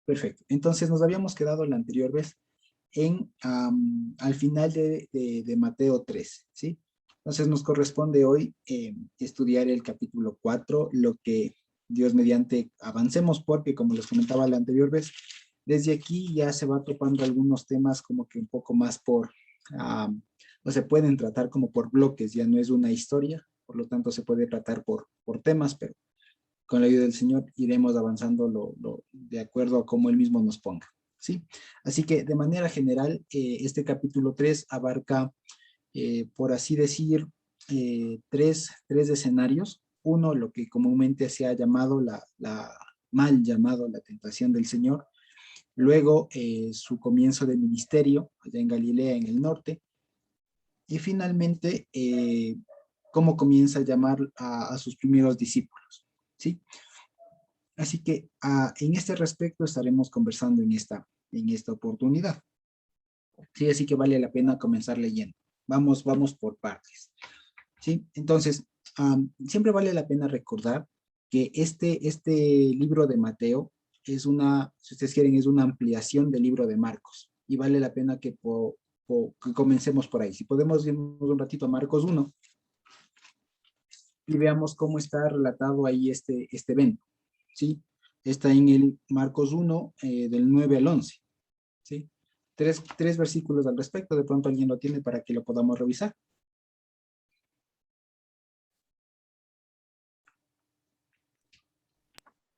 Perfecto. Entonces nos habíamos quedado la anterior vez al final de Mateo 13, ¿sí? Entonces nos corresponde hoy estudiar el capítulo 4, lo que Dios mediante avancemos, porque como les comentaba la anterior vez, desde aquí ya se va topando algunos temas como que un poco más no se pueden tratar como por bloques, ya no es una historia, por lo tanto se puede tratar por temas, pero con la ayuda del Señor iremos avanzando de acuerdo a cómo Él mismo nos ponga, ¿sí? Así que de manera general, este capítulo 3 abarca, por así decir, tres escenarios. Uno, lo que comúnmente se ha llamado mal llamado la tentación del Señor. Luego, su comienzo de ministerio allá en Galilea, en el norte. Y finalmente, cómo comienza a llamar a sus primeros discípulos, ¿sí? Así que en este respecto estaremos conversando en esta oportunidad. Sí, así que vale la pena comenzar leyendo. Vamos por partes. ¿Sí? Entonces, siempre vale la pena recordar que este libro de Mateo es si ustedes quieren, es una ampliación del libro de Marcos. Y vale la pena que comencemos por ahí. Si podemos irnos un ratito a Marcos 1 y veamos cómo está relatado ahí este evento. ¿Sí? Está en el Marcos 1, del 9 al 11. ¿Sí? Tres versículos al respecto, de pronto alguien lo tiene para que lo podamos revisar.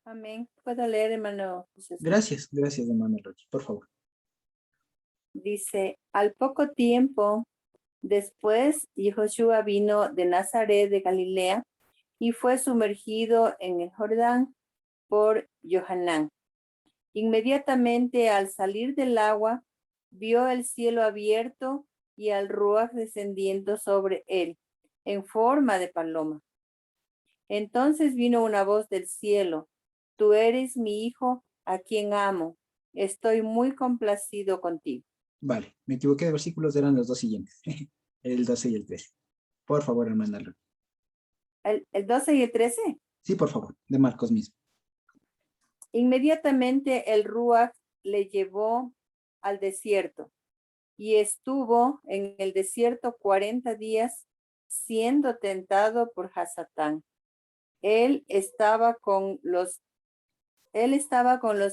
Amén. ¿Puedo leer, hermano José? Gracias, hermano Rochi, por favor. Dice, al poco tiempo después, Yehoshua vino de Nazaret de Galilea y fue sumergido en el Jordán por Johanán. Inmediatamente al salir del agua, vio el cielo abierto y al Ruach descendiendo sobre él, en forma de paloma. Entonces vino una voz del cielo: tú eres mi hijo, a quien amo. Estoy muy complacido contigo. Vale, me equivoqué de versículos, eran los dos siguientes. El 12 y el 13. Por favor, hermana. ¿El 12 y el 13? Sí, por favor, de Marcos mismo. Inmediatamente el Ruach le llevó al desierto y estuvo en el desierto 40 días siendo tentado por Hasatán. Él estaba con los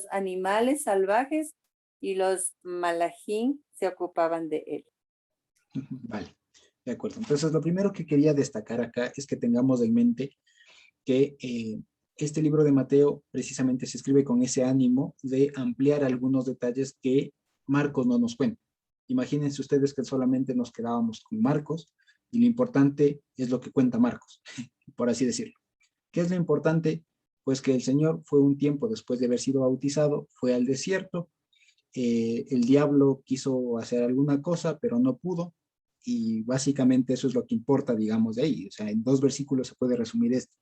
animales salvajes y los malajín se ocupaban de él. Vale, de acuerdo. Entonces, lo primero que quería destacar acá es que tengamos en mente que este libro de Mateo precisamente se escribe con ese ánimo de ampliar algunos detalles que Marcos no nos cuenta. Imagínense ustedes que solamente nos quedábamos con Marcos y lo importante es lo que cuenta Marcos, por así decirlo. ¿Qué es lo importante? Pues que el Señor fue un tiempo después de haber sido bautizado, fue al desierto, el diablo quiso hacer alguna cosa, pero no pudo, y básicamente eso es lo que importa, digamos, de ahí. O sea, en 2 versículos se puede resumir esto.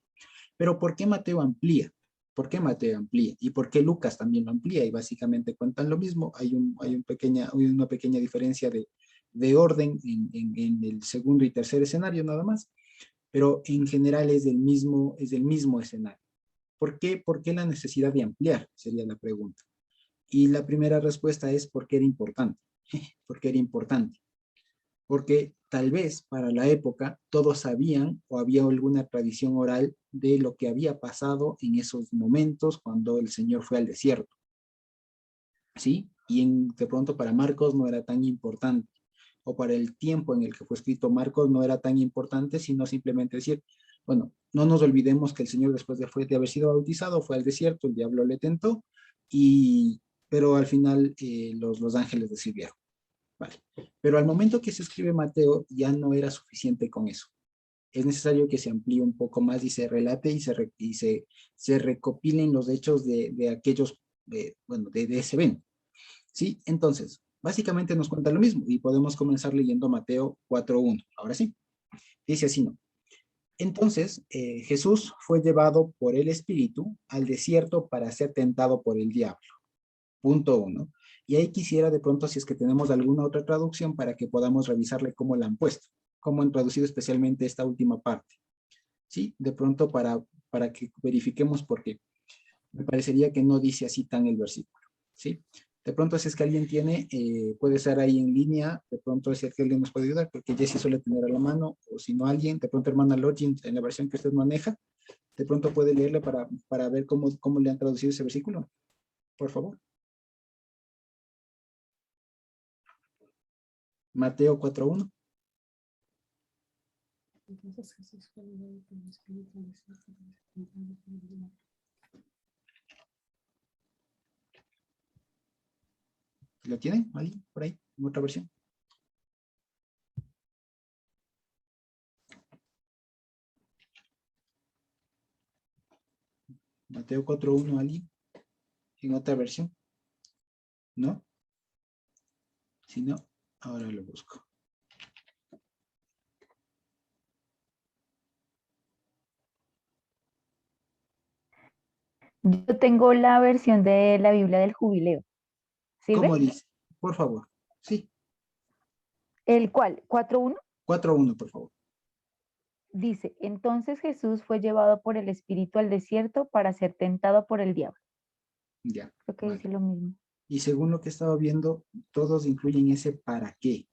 Pero ¿por qué Mateo amplía? ¿Por qué Mateo amplía? ¿Y por qué Lucas también lo amplía? Y básicamente cuentan lo mismo. Hay una pequeña diferencia de orden en el segundo y tercer escenario nada más, pero en general es del mismo escenario. ¿Por qué? ¿Por qué la necesidad de ampliar? Sería la pregunta. Y la primera respuesta es porque era importante. Porque era importante. Porque tal vez para la época todos sabían o había alguna tradición oral de lo que había pasado en esos momentos cuando el Señor fue al desierto. ¿Sí? Y de pronto para Marcos no era tan importante, o para el tiempo en el que fue escrito Marcos no era tan importante, sino simplemente decir, bueno, no nos olvidemos que el Señor después de haber sido bautizado fue al desierto, el diablo le tentó, pero al final los ángeles le sirvieron. Vale. Pero al momento que se escribe Mateo ya no era suficiente con eso. Es necesario que se amplíe un poco más y se relate y se recopilen los hechos de aquellos, de ese evento. ¿Sí? Entonces, básicamente nos cuenta lo mismo y podemos comenzar leyendo Mateo 4:1. Ahora sí, dice así, ¿no? Entonces, Jesús fue llevado por el Espíritu al desierto para ser tentado por el diablo. Punto 1. Y ahí quisiera de pronto, si es que tenemos alguna otra traducción, para que podamos revisarle cómo la han puesto, cómo han traducido especialmente esta última parte. ¿Sí? De pronto para que verifiquemos, porque me parecería que no dice así tan el versículo. ¿sí? De pronto, si es que alguien tiene, puede estar ahí en línea, de pronto si es que alguien nos puede ayudar, porque Jessy suele tener a la mano, o si no alguien, de pronto hermana Login, en la versión que usted maneja, de pronto puede leerle para ver cómo le han traducido ese versículo, por favor. Mateo 4:1. Entonces Jesús fue llevado por el Espíritu al desierto para ser tentado por el diablo. ¿Lo tienen ahí, por ahí, en otra versión? Mateo 4:1, alguien, en otra versión, ¿no? Si no, ahora lo busco. Yo tengo la versión de la Biblia del Jubileo. ¿Sirve? ¿Cómo dice? Por favor. Sí, ¿El cuál? 4:1 4:1, por favor. dice, entonces Jesús fue llevado por el Espíritu al desierto para ser tentado por el diablo. Ya. Creo que Vale. dice lo mismo. Y según lo que estaba viendo, todos incluyen ese para qué.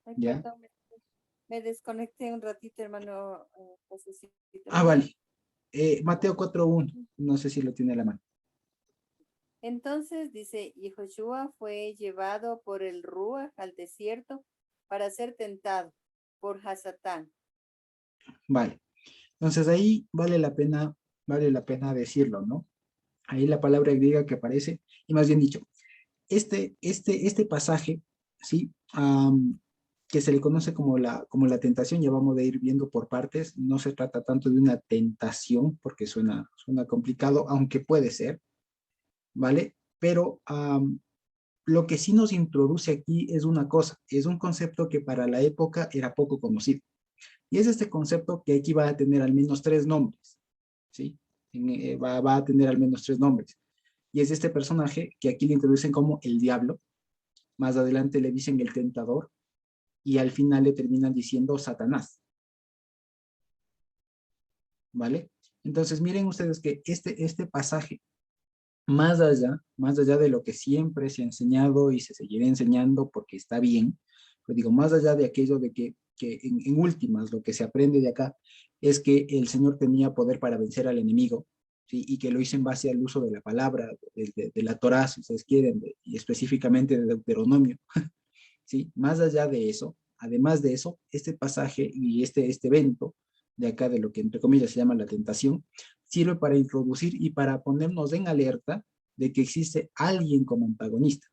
Ay, ¿Ya? perdón, me desconecté un ratito, hermano. Josecito. Ah, vale. Mateo 4:1. No sé si lo tiene a la mano. Entonces dice, y Joshua fue llevado por el Ruach al desierto para ser tentado por Hasatán. Vale. Entonces ahí vale la pena decirlo, ¿no? Ahí la palabra griega que aparece, y más bien dicho, este pasaje, ¿sí? Que se le conoce como la tentación, ya vamos a ir viendo por partes, no se trata tanto de una tentación, porque suena complicado, aunque puede ser, ¿vale? Pero lo que sí nos introduce aquí es una cosa, es un concepto que para la época era poco conocido. Y es este concepto que aquí va a tener al menos 3 nombres, ¿sí? Va a tener al menos 3 nombres. Y es este personaje que aquí le introducen como el diablo, más adelante le dicen el tentador, y al final le terminan diciendo Satanás, ¿vale? Entonces miren ustedes que este pasaje, más allá de lo que siempre se ha enseñado y se seguirá enseñando porque está bien, pero digo, más allá de aquello de que en últimas lo que se aprende de acá es que el Señor tenía poder para vencer al enemigo, ¿sí? Y que lo hizo en base al uso de la palabra, de la Torá, si ustedes quieren, y específicamente de Deuteronomio, ¿sí? Más allá de eso, además de eso, este pasaje y este evento de acá, de lo que entre comillas se llama la tentación, sirve para introducir y para ponernos en alerta de que existe alguien como antagonista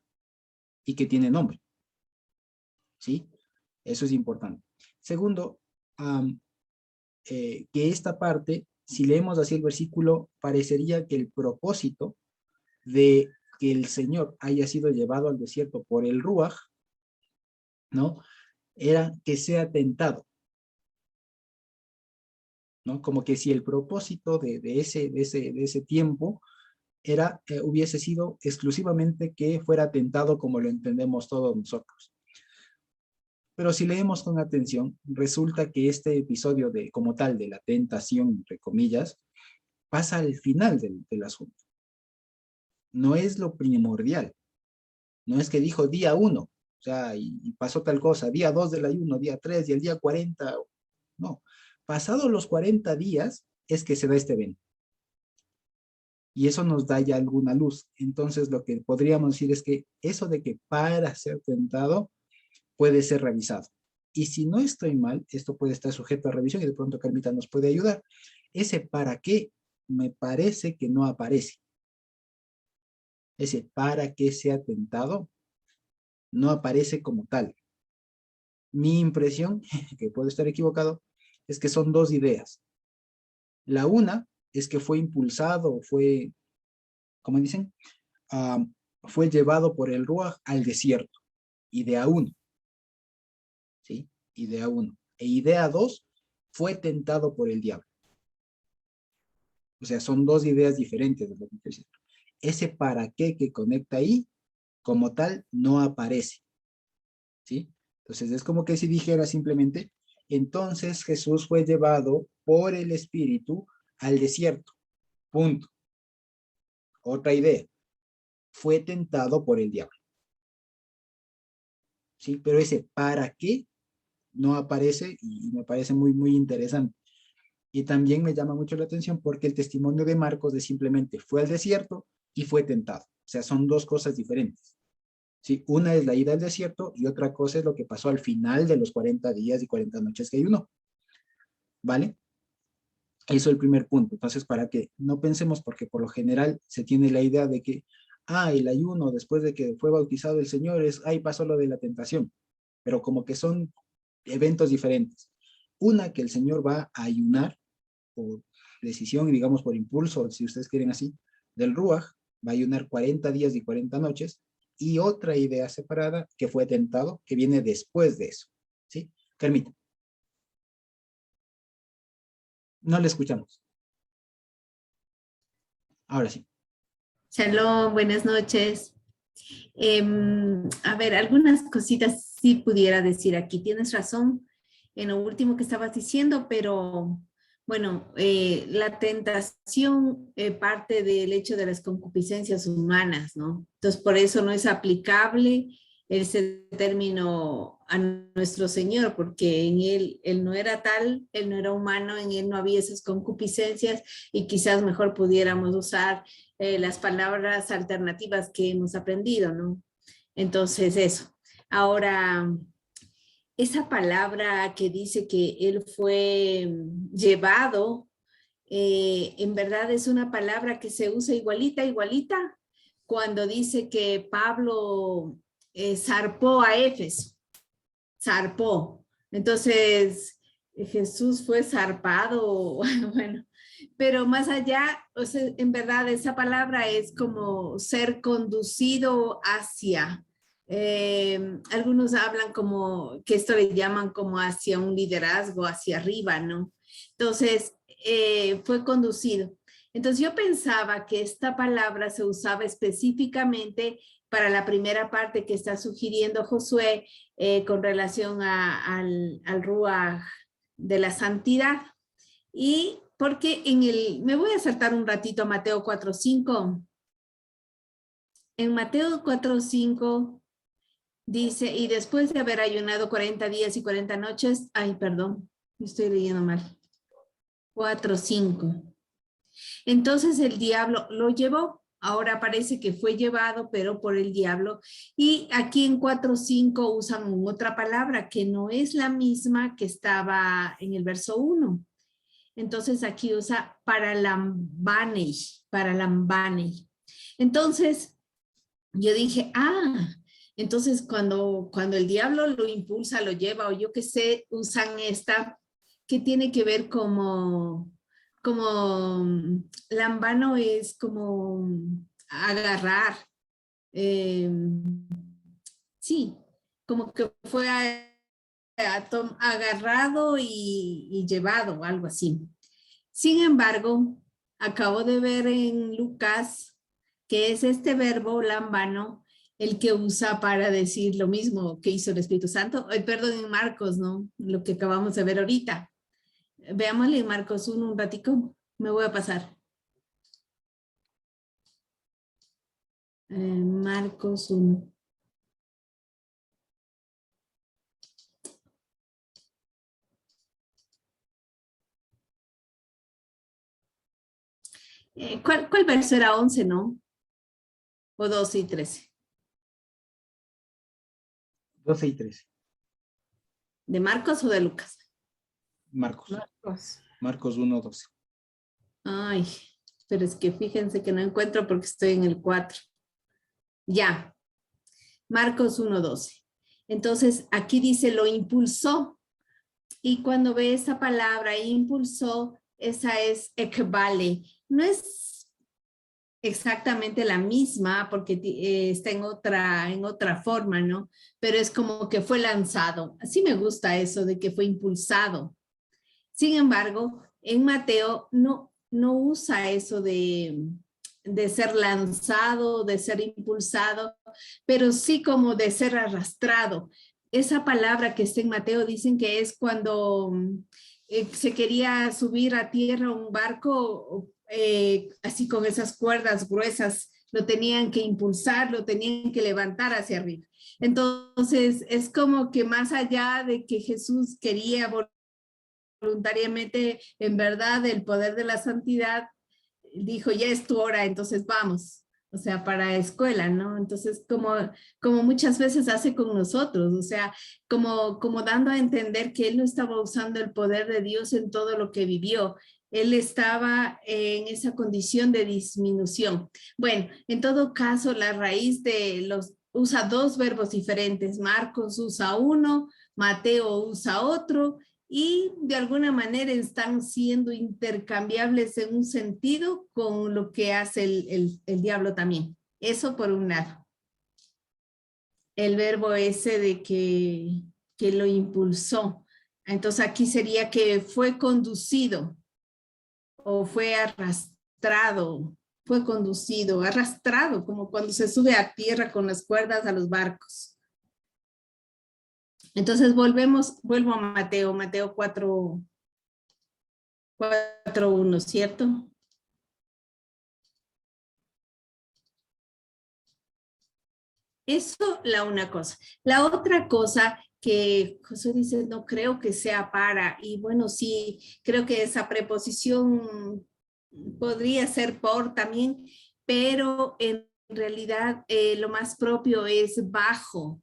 y que tiene nombre, ¿sí? Eso es importante. Segundo, que esta parte, si leemos así el versículo, parecería que el propósito de que el Señor haya sido llevado al desierto por el Ruach, ¿no? Era que sea tentado, ¿no? Como que si el propósito de ese tiempo hubiese sido exclusivamente que fuera tentado como lo entendemos todos nosotros. Pero si leemos con atención, resulta que este episodio como tal de la tentación, entre comillas, pasa al final del asunto. No es lo primordial. No es que dijo día 1, o sea, y pasó tal cosa, día 2 del ayuno, día 3 y el día 40. No, pasados los 40 días es que se da este evento. Y eso nos da ya alguna luz. Entonces lo que podríamos decir es que eso de que para ser tentado puede ser revisado. Y si no estoy mal, esto puede estar sujeto a revisión y de pronto Carmita nos puede ayudar. Ese para qué me parece que no aparece. Ese para qué sea tentado no aparece como tal. Mi impresión, que puedo estar equivocado, es que son dos ideas. La una es que fue impulsado, fue, ¿cómo dicen? Fue llevado por el Ruach al desierto. Idea 1, ¿sí? Idea 1. E idea 2, fue tentado por el diablo. O sea, son dos ideas diferentes de lo que estoy diciendo. Ese para qué que conecta ahí, como tal, no aparece, ¿sí? Entonces, es como que si dijera simplemente, entonces Jesús fue llevado por el Espíritu al desierto. Punto. Otra idea. fue tentado por el diablo. ¿Sí? Pero ese ¿para qué? No aparece y me parece muy, muy interesante. Y también me llama mucho la atención porque el testimonio de Marcos de simplemente fue al desierto y fue tentado. O sea, son dos cosas diferentes. ¿Sí? Una es la ida al desierto y otra cosa es lo que pasó al final de los 40 días y 40 noches que ayunó. ¿Vale? Eso es el primer punto. Entonces, para que no pensemos, porque por lo general se tiene la idea de que, el ayuno después de que fue bautizado el Señor es, pasó lo de la tentación. Pero como que son eventos diferentes. Una, que el Señor va a ayunar por decisión, digamos por impulso, si ustedes quieren así, del Ruaj, va a ayunar 40 días y 40 noches, y otra idea separada que fue tentado, que viene después de eso. ¿Sí? Carmita. No le escuchamos. Ahora sí. Shalom, buenas noches. A ver, algunas cositas sí pudiera decir aquí. Tienes razón en lo último que estabas diciendo, pero bueno, la tentación parte del hecho de las concupiscencias humanas, ¿no? Entonces, por eso no es aplicable ese término a nuestro Señor, porque en él no era tal, él no era humano, en él no había esas concupiscencias y quizás mejor pudiéramos usar las palabras alternativas que hemos aprendido, ¿no? Entonces, eso. Ahora, esa palabra que dice que él fue llevado, en verdad es una palabra que se usa igualita, cuando dice que Pablo zarpó a Éfeso, zarpó. Entonces, Jesús fue zarpado, bueno, pero más allá, o sea, en verdad esa palabra es como ser conducido hacia. Algunos hablan como que esto le llaman como hacia un liderazgo, hacia arriba, ¿no? Entonces, fue conducido. Entonces yo pensaba que esta palabra se usaba específicamente para la primera parte que está sugiriendo Josué con relación al Ruaj de la santidad. Y porque me voy a saltar un ratito a Mateo 4:5. En Mateo 4:5 dice, y después de haber ayunado 40 días y 40 noches, perdón, estoy leyendo mal. 4:5. Entonces el diablo lo llevó. Ahora parece que fue llevado, pero por el diablo. Y aquí en 4:5 usan otra palabra que no es la misma que estaba en el verso 1. Entonces aquí usa paralambanei. Entonces yo dije, entonces cuando el diablo lo impulsa, lo lleva, o yo qué sé, usan esta que tiene que ver como lambano es como agarrar. Sí, como que fue agarrado y llevado, algo así. Sin embargo, acabo de ver en Lucas que es este verbo lambano el que usa para decir lo mismo que hizo el Espíritu Santo. Perdón, en Marcos, ¿no? Lo que acabamos de ver ahorita. Veámosle en Marcos 1 un ratico. Me voy a pasar. Marcos 1. ¿Cuál verso era 11, no? ¿O 12 y 13? 12 y 13. ¿De Marcos o de Lucas? Marcos. Marcos 1, 12. Ay, pero es que fíjense que no encuentro porque estoy en el 4. Ya. Marcos 1, 12. Entonces, aquí dice, lo impulsó. Y cuando ve esa palabra, impulsó, esa es ekbale. No es exactamente la misma porque está en otra forma, ¿no? Pero es como que fue lanzado. Así me gusta eso de que fue impulsado. Sin embargo, en Mateo no usa eso de ser lanzado, de ser impulsado, pero sí como de ser arrastrado. Esa palabra que está en Mateo dicen que es cuando se quería subir a tierra un barco así con esas cuerdas gruesas, lo tenían que impulsar, lo tenían que levantar hacia arriba. Entonces, es como que más allá de que Jesús quería voluntariamente, en verdad, el poder de la santidad, dijo, ya es tu hora, entonces vamos, o sea, para escuela, ¿no? Entonces, como muchas veces hace con nosotros, o sea, como dando a entender que él no estaba usando el poder de Dios en todo lo que vivió, él estaba en esa condición de disminución. Bueno, en todo caso, la raíz de usa dos verbos diferentes, Marcos usa uno, Mateo usa otro, y de alguna manera están siendo intercambiables en un sentido con lo que hace el diablo también. Eso por un lado. El verbo ese de que lo impulsó. Entonces aquí sería que fue conducido o fue arrastrado, fue conducido, arrastrado, como cuando se sube a tierra con las cuerdas a los barcos. Entonces vuelvo a Mateo 4:1, ¿cierto? Eso, una cosa. La otra cosa que Josué dice, no creo que sea para, y bueno, sí, creo que esa preposición podría ser por también, pero en realidad lo más propio es bajo.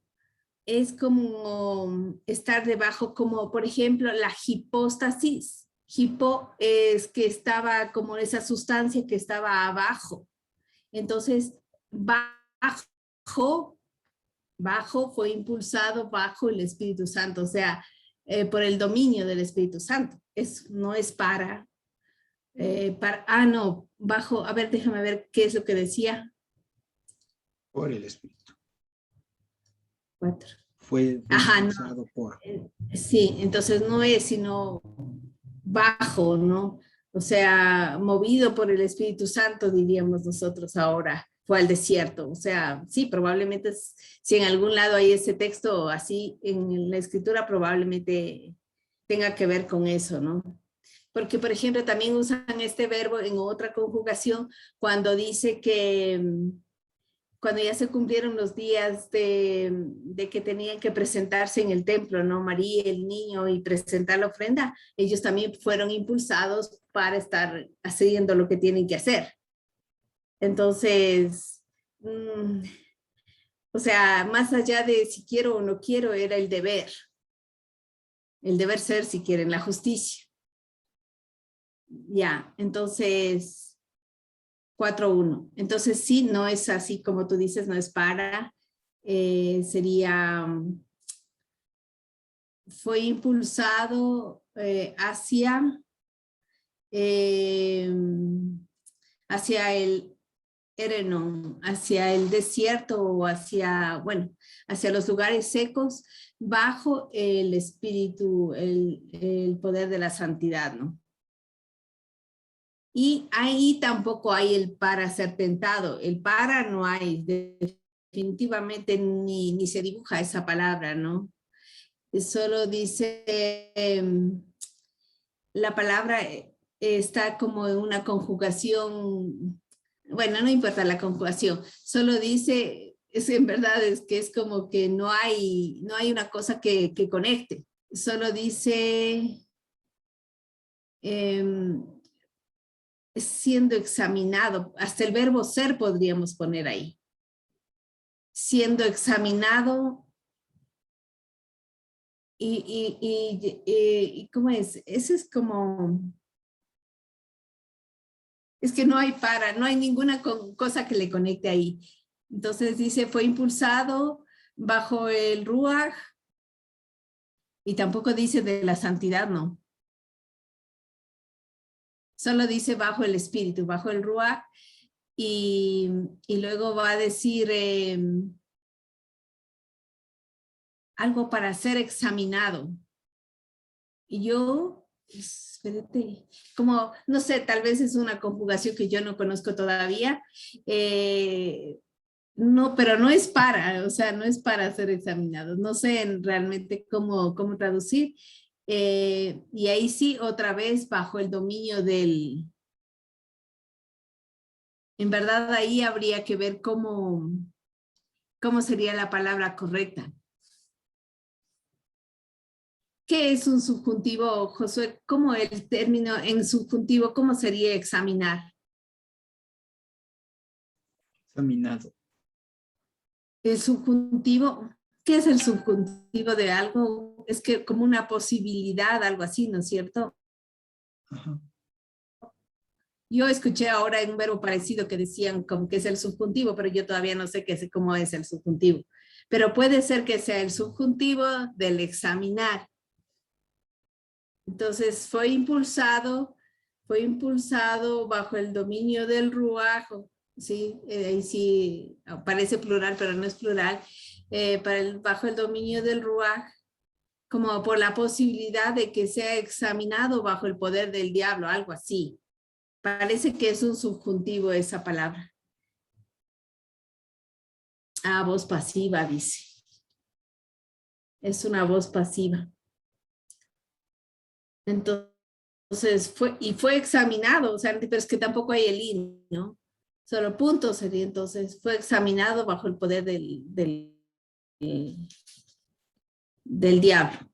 Es como estar debajo, como por ejemplo la hipóstasis. Hipo es que estaba como esa sustancia que estaba abajo. Entonces, bajo fue impulsado bajo el Espíritu Santo, o sea, por el dominio del Espíritu Santo. No es no, bajo, a ver, déjame ver qué es lo que decía. Por el Espíritu. 4. Fue impulsado no. por. Sí, entonces no es sino bajo, ¿no? O sea, movido por el Espíritu Santo, diríamos nosotros ahora, fue al desierto. O sea, sí, probablemente si en algún lado hay ese texto así en la escritura, probablemente tenga que ver con eso, ¿no? Porque, por ejemplo, también usan este verbo en otra conjugación cuando dice que cuando ya se cumplieron los días de que tenían que presentarse en el templo, ¿no? María, el niño, y presentar la ofrenda, ellos también fueron impulsados para estar haciendo lo que tienen que hacer. Entonces, o sea, más allá de si quiero o no quiero, era el deber ser, si quieren, la justicia. Ya, entonces 4:1. Entonces sí, no es así como tú dices, no es para, sería, fue impulsado hacia el Erenon, hacia el desierto o hacia los lugares secos bajo el espíritu, el poder de la santidad, ¿no? Y ahí tampoco hay el para ser tentado. El para no hay, definitivamente ni se dibuja esa palabra, ¿no? Solo dice, la palabra está como en una conjugación, bueno, no importa la conjugación, solo dice, en verdad es que es como que no hay una cosa que conecte. Solo dice... siendo examinado, hasta el verbo ser podríamos poner ahí. Siendo examinado y ¿cómo es? Ese es como, es que no hay no hay ninguna cosa que le conecte ahí. Entonces dice, fue impulsado bajo el Ruach y tampoco dice de la santidad, no. Solo dice bajo el espíritu, bajo el Ruach, y luego va a decir algo para ser examinado. Y yo, espérate, como, no sé, tal vez es una conjugación que yo no conozco todavía. No, pero no es para, o sea, no es para ser examinados. No sé realmente cómo traducir. Y ahí sí, otra vez bajo el dominio del En verdad ahí habría que ver cómo sería la palabra correcta. ¿Qué es un subjuntivo, Josué? ¿Cómo el término en subjuntivo, cómo sería examinar? Examinado. El subjuntivo, ¿qué es el subjuntivo de algo? Es que como una posibilidad, algo así, ¿no es cierto? Ajá. Yo escuché ahora un verbo parecido que decían como que es el subjuntivo, pero yo todavía no sé cómo es el subjuntivo. Pero puede ser que sea el subjuntivo del examinar. Entonces fue impulsado bajo el dominio del ruajo, ¿sí? Ahí sí parece plural, pero no es plural, bajo el dominio del ruaj, como por la posibilidad de que sea examinado bajo el poder del diablo, algo así. Parece que es un subjuntivo esa palabra. Ah, voz pasiva, dice. Es una voz pasiva. Entonces, fue examinado, o sea, pero es que tampoco hay el in, ¿no? Solo punto sería, entonces, fue examinado bajo el poder del diablo.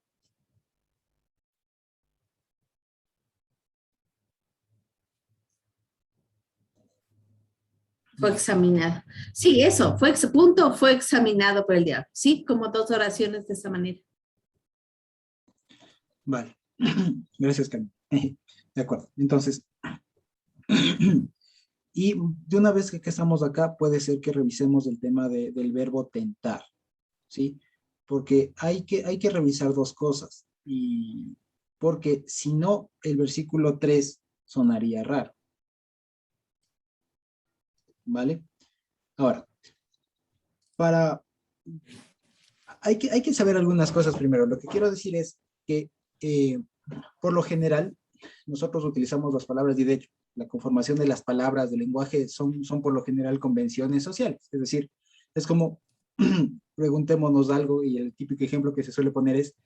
Fue examinado. Sí, eso, fue examinado por el diablo. Sí, como dos oraciones de esa manera. Vale. Gracias, Carmen. De acuerdo. Entonces, y de una vez que estamos acá, puede ser que revisemos el tema del verbo tentar, ¿sí? Porque hay que revisar dos cosas. Y porque si no, el versículo 3 sonaría raro. ¿Vale? Ahora, hay que saber algunas cosas primero. Lo que quiero decir es que, por lo general, nosotros utilizamos las palabras y de hecho, la conformación de las palabras del lenguaje son por lo general convenciones sociales. Es decir, es como, preguntémonos algo y el típico ejemplo que se suele poner es,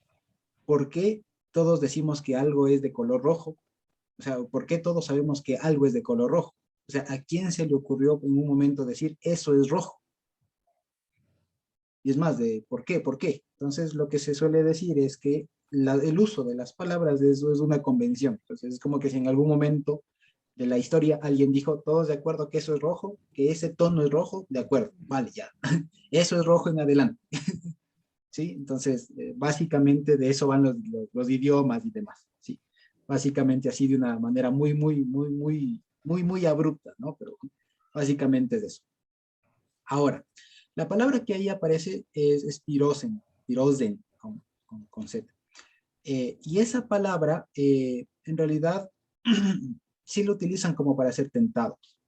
¿por qué todos decimos que algo es de color rojo? O sea, ¿por qué todos sabemos que algo es de color rojo? O sea, ¿a quién se le ocurrió en un momento decir eso es rojo? Y es más de, ¿por qué? ¿Por qué? Entonces, lo que se suele decir es que el uso de las palabras de eso es una convención. Entonces, es como que si en algún momento de la historia alguien dijo, todos de acuerdo que eso es rojo, que ese tono es rojo, de acuerdo, vale, ya. Eso es rojo en adelante. ¿Sí? Entonces, básicamente de eso van los idiomas y demás. ¿Sí? Básicamente así de una manera muy abrupta, ¿no? Pero básicamente de eso. Ahora, la palabra que ahí aparece es pirosen, con Z. Y esa palabra, en realidad, sí lo utilizan como para ser tentados,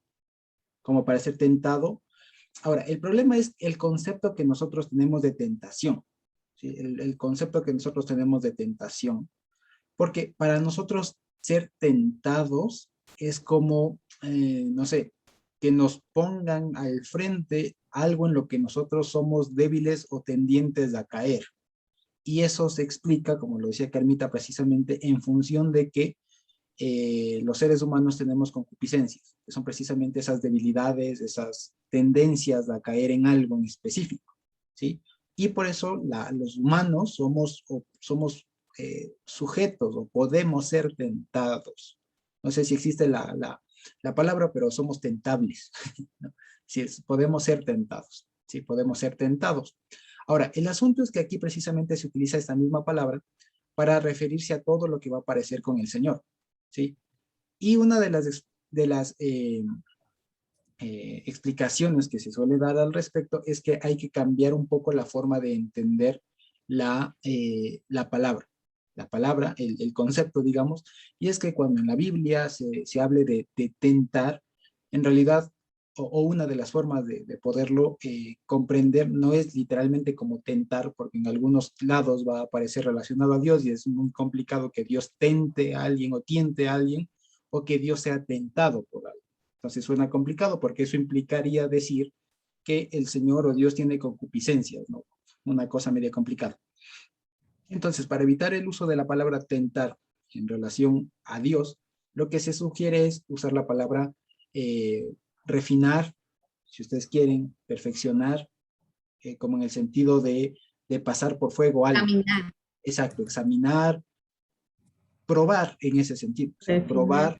como para ser tentado. Ahora, el problema es el concepto que nosotros tenemos de tentación, ¿sí? El concepto que nosotros tenemos de tentación, porque para nosotros ser tentados es como, no sé, que nos pongan al frente algo en lo que nosotros somos débiles o tendientes a caer. Y eso se explica, como lo decía Carmita, precisamente en función de que los seres humanos tenemos concupiscencias, que son precisamente esas debilidades, esas tendencias a caer en algo en específico, ¿sí? Y por eso los humanos somos sujetos o podemos ser tentados. No sé si existe la palabra, pero somos tentables, ¿no? Sí, podemos ser tentados, sí, podemos ser tentados. Ahora, el asunto es que aquí precisamente se utiliza esta misma palabra para referirse a todo lo que va a aparecer con el Señor, ¿sí? Y una de las explicaciones que se suele dar al respecto es que hay que cambiar un poco la forma de entender la palabra, el concepto, digamos, y es que cuando en la Biblia se hable de tentar, en realidad, o una de las formas de poderlo comprender no es literalmente como tentar, porque en algunos lados va a aparecer relacionado a Dios y es muy complicado que Dios tente a alguien o tiente a alguien, o que Dios sea tentado por algo. Entonces suena complicado porque eso implicaría decir que el Señor o Dios tiene concupiscencias, ¿no? Una cosa media complicada. Entonces, para evitar el uso de la palabra tentar en relación a Dios, lo que se sugiere es usar la palabra refinar, si ustedes quieren, perfeccionar, como en el sentido de pasar por fuego algo. Caminar. Exacto, examinar, probar en ese sentido. O sea, Refinar.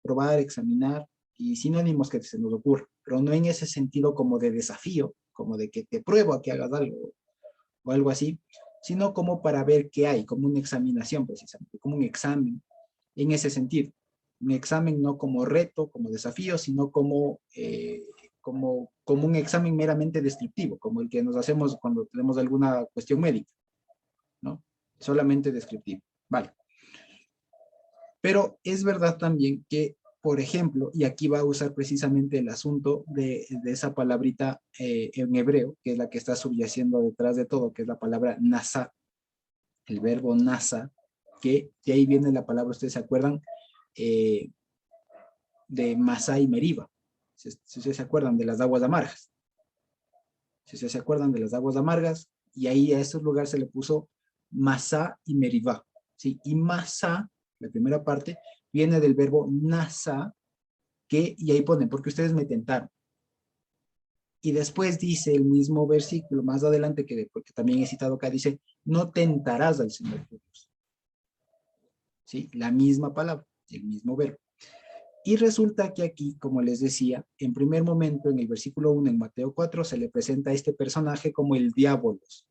probar, examinar y sinónimos que se nos ocurran, pero no en ese sentido como de desafío, como de que te pruebo a que hagas algo o algo así, sino como para ver qué hay, como una examinación precisamente, como un examen en ese sentido. Un examen no como reto, como desafío, sino como un examen meramente descriptivo, como el que nos hacemos cuando tenemos alguna cuestión médica, ¿no? Solamente descriptivo. Vale. Pero es verdad también que, por ejemplo, y aquí va a usar precisamente el asunto de esa palabrita en hebreo, que es la que está subyaciendo detrás de todo, que es la palabra nasa, el verbo nasa, que de ahí viene la palabra, ustedes se acuerdan, de Masá y Meriba, si ustedes se acuerdan de las aguas amargas. Si ustedes se acuerdan de las aguas amargas, y ahí a esos lugares se le puso Masá y Meribá, ¿sí? Y Masá, la primera parte, viene del verbo nasa, y ahí ponen, porque ustedes me tentaron. Y después dice el mismo versículo, más adelante, porque también he citado acá, dice, no tentarás al Señor tu Dios. ¿Sí? La misma palabra, el mismo verbo. Y resulta que aquí, como les decía, en primer momento, en el versículo 1, en Mateo 4, se le presenta a este personaje como el diabolos,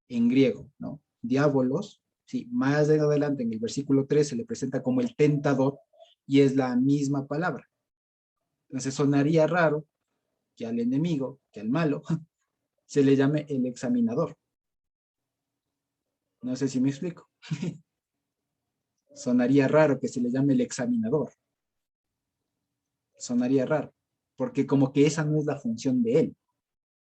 en griego, ¿no? Diabolos, sí, más adelante en el versículo 3 se le presenta como el tentador, y es la misma palabra. Entonces sonaría raro que al enemigo, que al malo, se le llame el examinador. No sé si me explico. Sonaría raro que se le llame el examinador. Sonaría raro, porque como que esa no es la función de él.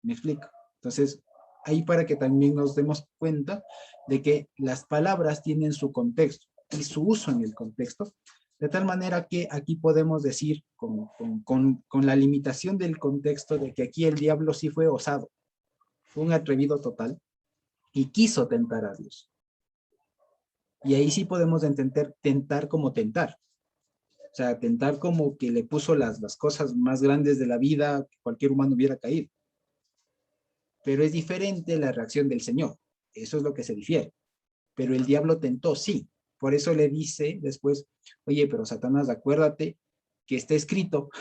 ¿Me explico? Entonces, ahí para que también nos demos cuenta de que las palabras tienen su contexto y su uso en el contexto, de tal manera que aquí podemos decir con la limitación del contexto de que aquí el diablo sí fue osado, fue un atrevido total y quiso tentar a Dios. Y ahí sí podemos entender tentar como tentar. O sea, tentar como que le puso las cosas más grandes de la vida que cualquier humano hubiera caído. Pero es diferente la reacción del Señor. Eso es lo que se difiere. Pero el diablo tentó, sí. Por eso le dice después, oye, pero Satanás, acuérdate que está escrito,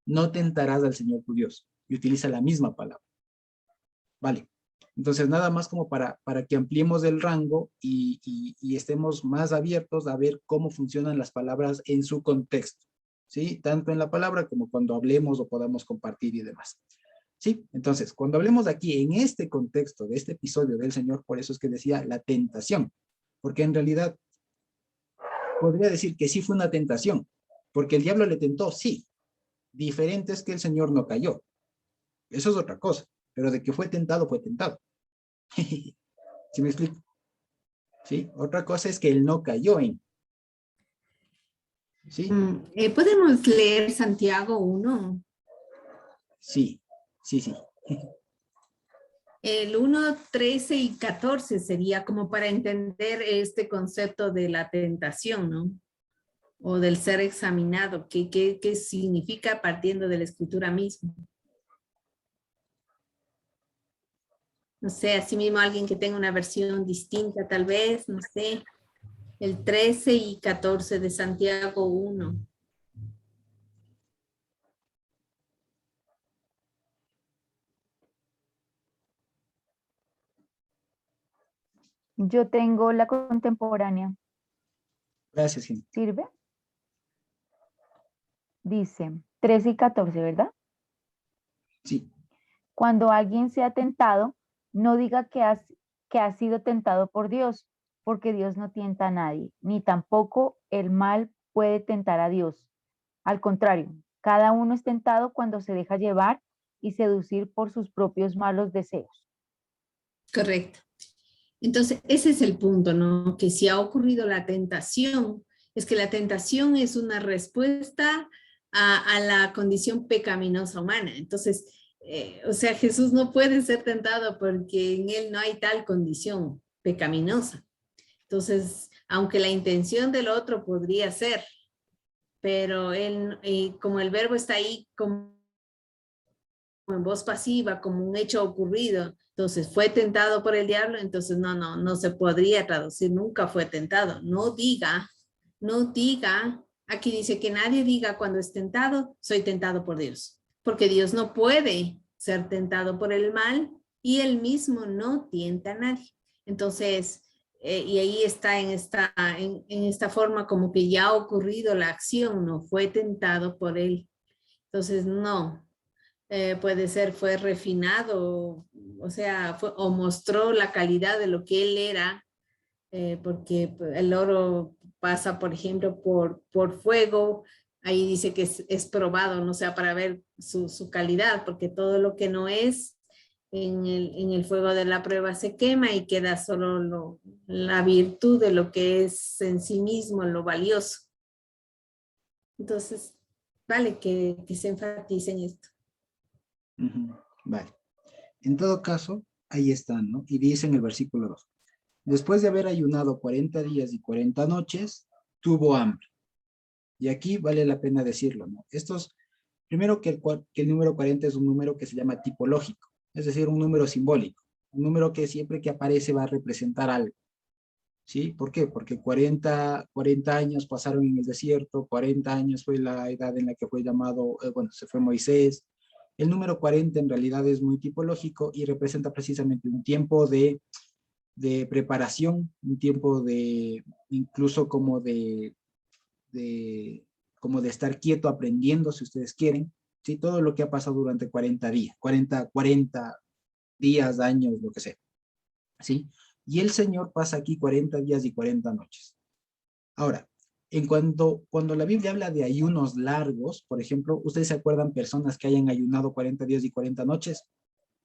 no tentarás al Señor tu Dios. Y utiliza la misma palabra. Vale. Entonces, nada más como para que ampliemos el rango y estemos más abiertos a ver cómo funcionan las palabras en su contexto, ¿sí? Tanto en la palabra como cuando hablemos o podamos compartir y demás. ¿Sí? Entonces, cuando hablemos aquí en este contexto de este episodio del Señor, por eso es que decía la tentación, porque en realidad podría decir que sí fue una tentación, porque el diablo le tentó, sí. Diferente es que el Señor no cayó. Eso es otra cosa, pero de que fue tentado, fue tentado. ¿Sí me explico? ¿Sí? Otra cosa es que él no cayó en. ¿Sí? ¿Podemos leer Santiago 1? Sí, sí, sí. El 1, 13 y 14 sería como para entender este concepto de la tentación, ¿no? O del ser examinado, ¿qué significa partiendo de la escritura misma? No sé, así mismo alguien que tenga una versión distinta, tal vez, no sé. El 13 y 14 de Santiago 1. Yo tengo la contemporánea. Gracias, Jim. ¿Sirve? Dice 13 y 14, ¿verdad? Sí. Cuando alguien sea tentado, no diga que ha sido tentado por Dios, porque Dios no tienta a nadie, ni tampoco el mal puede tentar a Dios. Al contrario, cada uno es tentado cuando se deja llevar y seducir por sus propios malos deseos. Correcto. Entonces, ese es el punto, ¿no? Que si ha ocurrido la tentación, es que la tentación es una respuesta a la condición pecaminosa humana. Entonces, o sea, Jesús no puede ser tentado porque en él no hay tal condición pecaminosa. Entonces, aunque la intención del otro podría ser pero él, como el verbo está ahí como en voz pasiva, como un hecho ocurrido, entonces fue tentado por el diablo, entonces no se podría traducir, nunca fue tentado. No diga, aquí dice que nadie diga cuando es tentado, soy tentado por Dios, porque Dios no puede ser tentado por el mal y él mismo no tienta a nadie. Entonces, y ahí está en esta forma como que ya ha ocurrido la acción, no fue tentado por él. Entonces, no, puede ser, fue refinado, o sea, o mostró la calidad de lo que él era, porque el oro pasa, por ejemplo, por fuego, ahí dice que es probado, no sea para ver su calidad, porque todo lo que no es, en el fuego de la prueba se quema y queda solo la virtud de lo que es en sí mismo lo valioso. Entonces, vale que se enfatice en esto. Vale. En todo caso, ahí están, ¿no? Y dice en el versículo 2. Después de haber ayunado 40 días y 40 noches, tuvo hambre. Y aquí vale la pena decirlo, ¿no? Primero que el número 40 es un número que se llama tipológico, es decir, un número simbólico, un número que siempre que aparece va a representar algo, ¿sí? ¿Por qué? Porque 40 años pasaron en el desierto, 40 años fue la edad en la que fue llamado, se fue Moisés. El número 40 en realidad es muy tipológico y representa precisamente un tiempo de preparación, un tiempo incluso como de estar quieto aprendiendo, si ustedes quieren, ¿sí? Todo lo que ha pasado durante 40 días, 40 días, años, lo que sea, ¿sí? Y el Señor pasa aquí 40 días y 40 noches. Ahora, cuando la Biblia habla de ayunos largos, por ejemplo, ¿ustedes se acuerdan personas que hayan ayunado 40 días y 40 noches?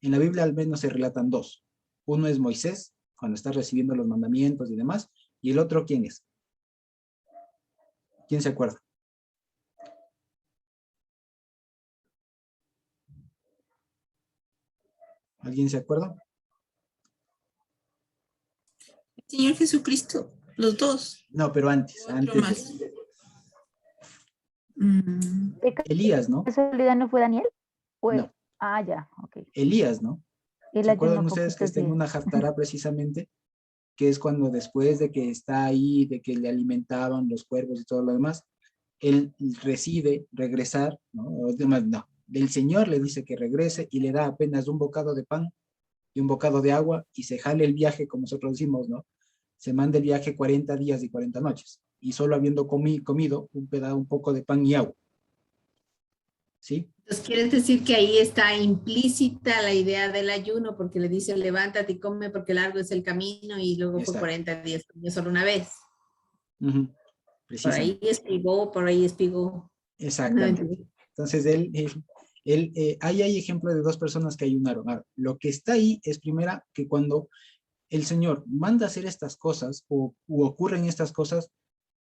En la Biblia al menos se relatan dos. Uno es Moisés, cuando está recibiendo los mandamientos y demás, y el otro, ¿quién es? ¿Quién se acuerda? ¿Alguien se acuerda? Señor Jesucristo, los dos. No, pero antes. Otro más. Elías, ¿no? ¿De casualidad no fue Daniel? No. Ah, ya, ok. Elías, ¿no? Él ¿Se acuerdan ayunó ustedes que poquitos está en días. una haftará precisamente? Que es cuando después de que está ahí, de que le alimentaban los cuervos y todo lo demás, él decide regresar, ¿no? No, el Señor le dice que regrese y le da apenas un bocado de pan y un bocado de agua y se jale el viaje, como nosotros decimos, ¿no? Se manda el viaje 40 días y 40 noches y solo habiendo comido un poco de pan y agua. ¿Sí? Entonces, ¿quieres decir que ahí está implícita la idea del ayuno? Porque le dice, levántate y come porque largo es el camino y luego fue 40 días, solo una vez. Por ahí espigó. Exactamente. Entonces, ahí hay ejemplo de dos personas que ayunaron. Ahora, lo que está ahí es primera que cuando el Señor manda hacer estas cosas o ocurren estas cosas,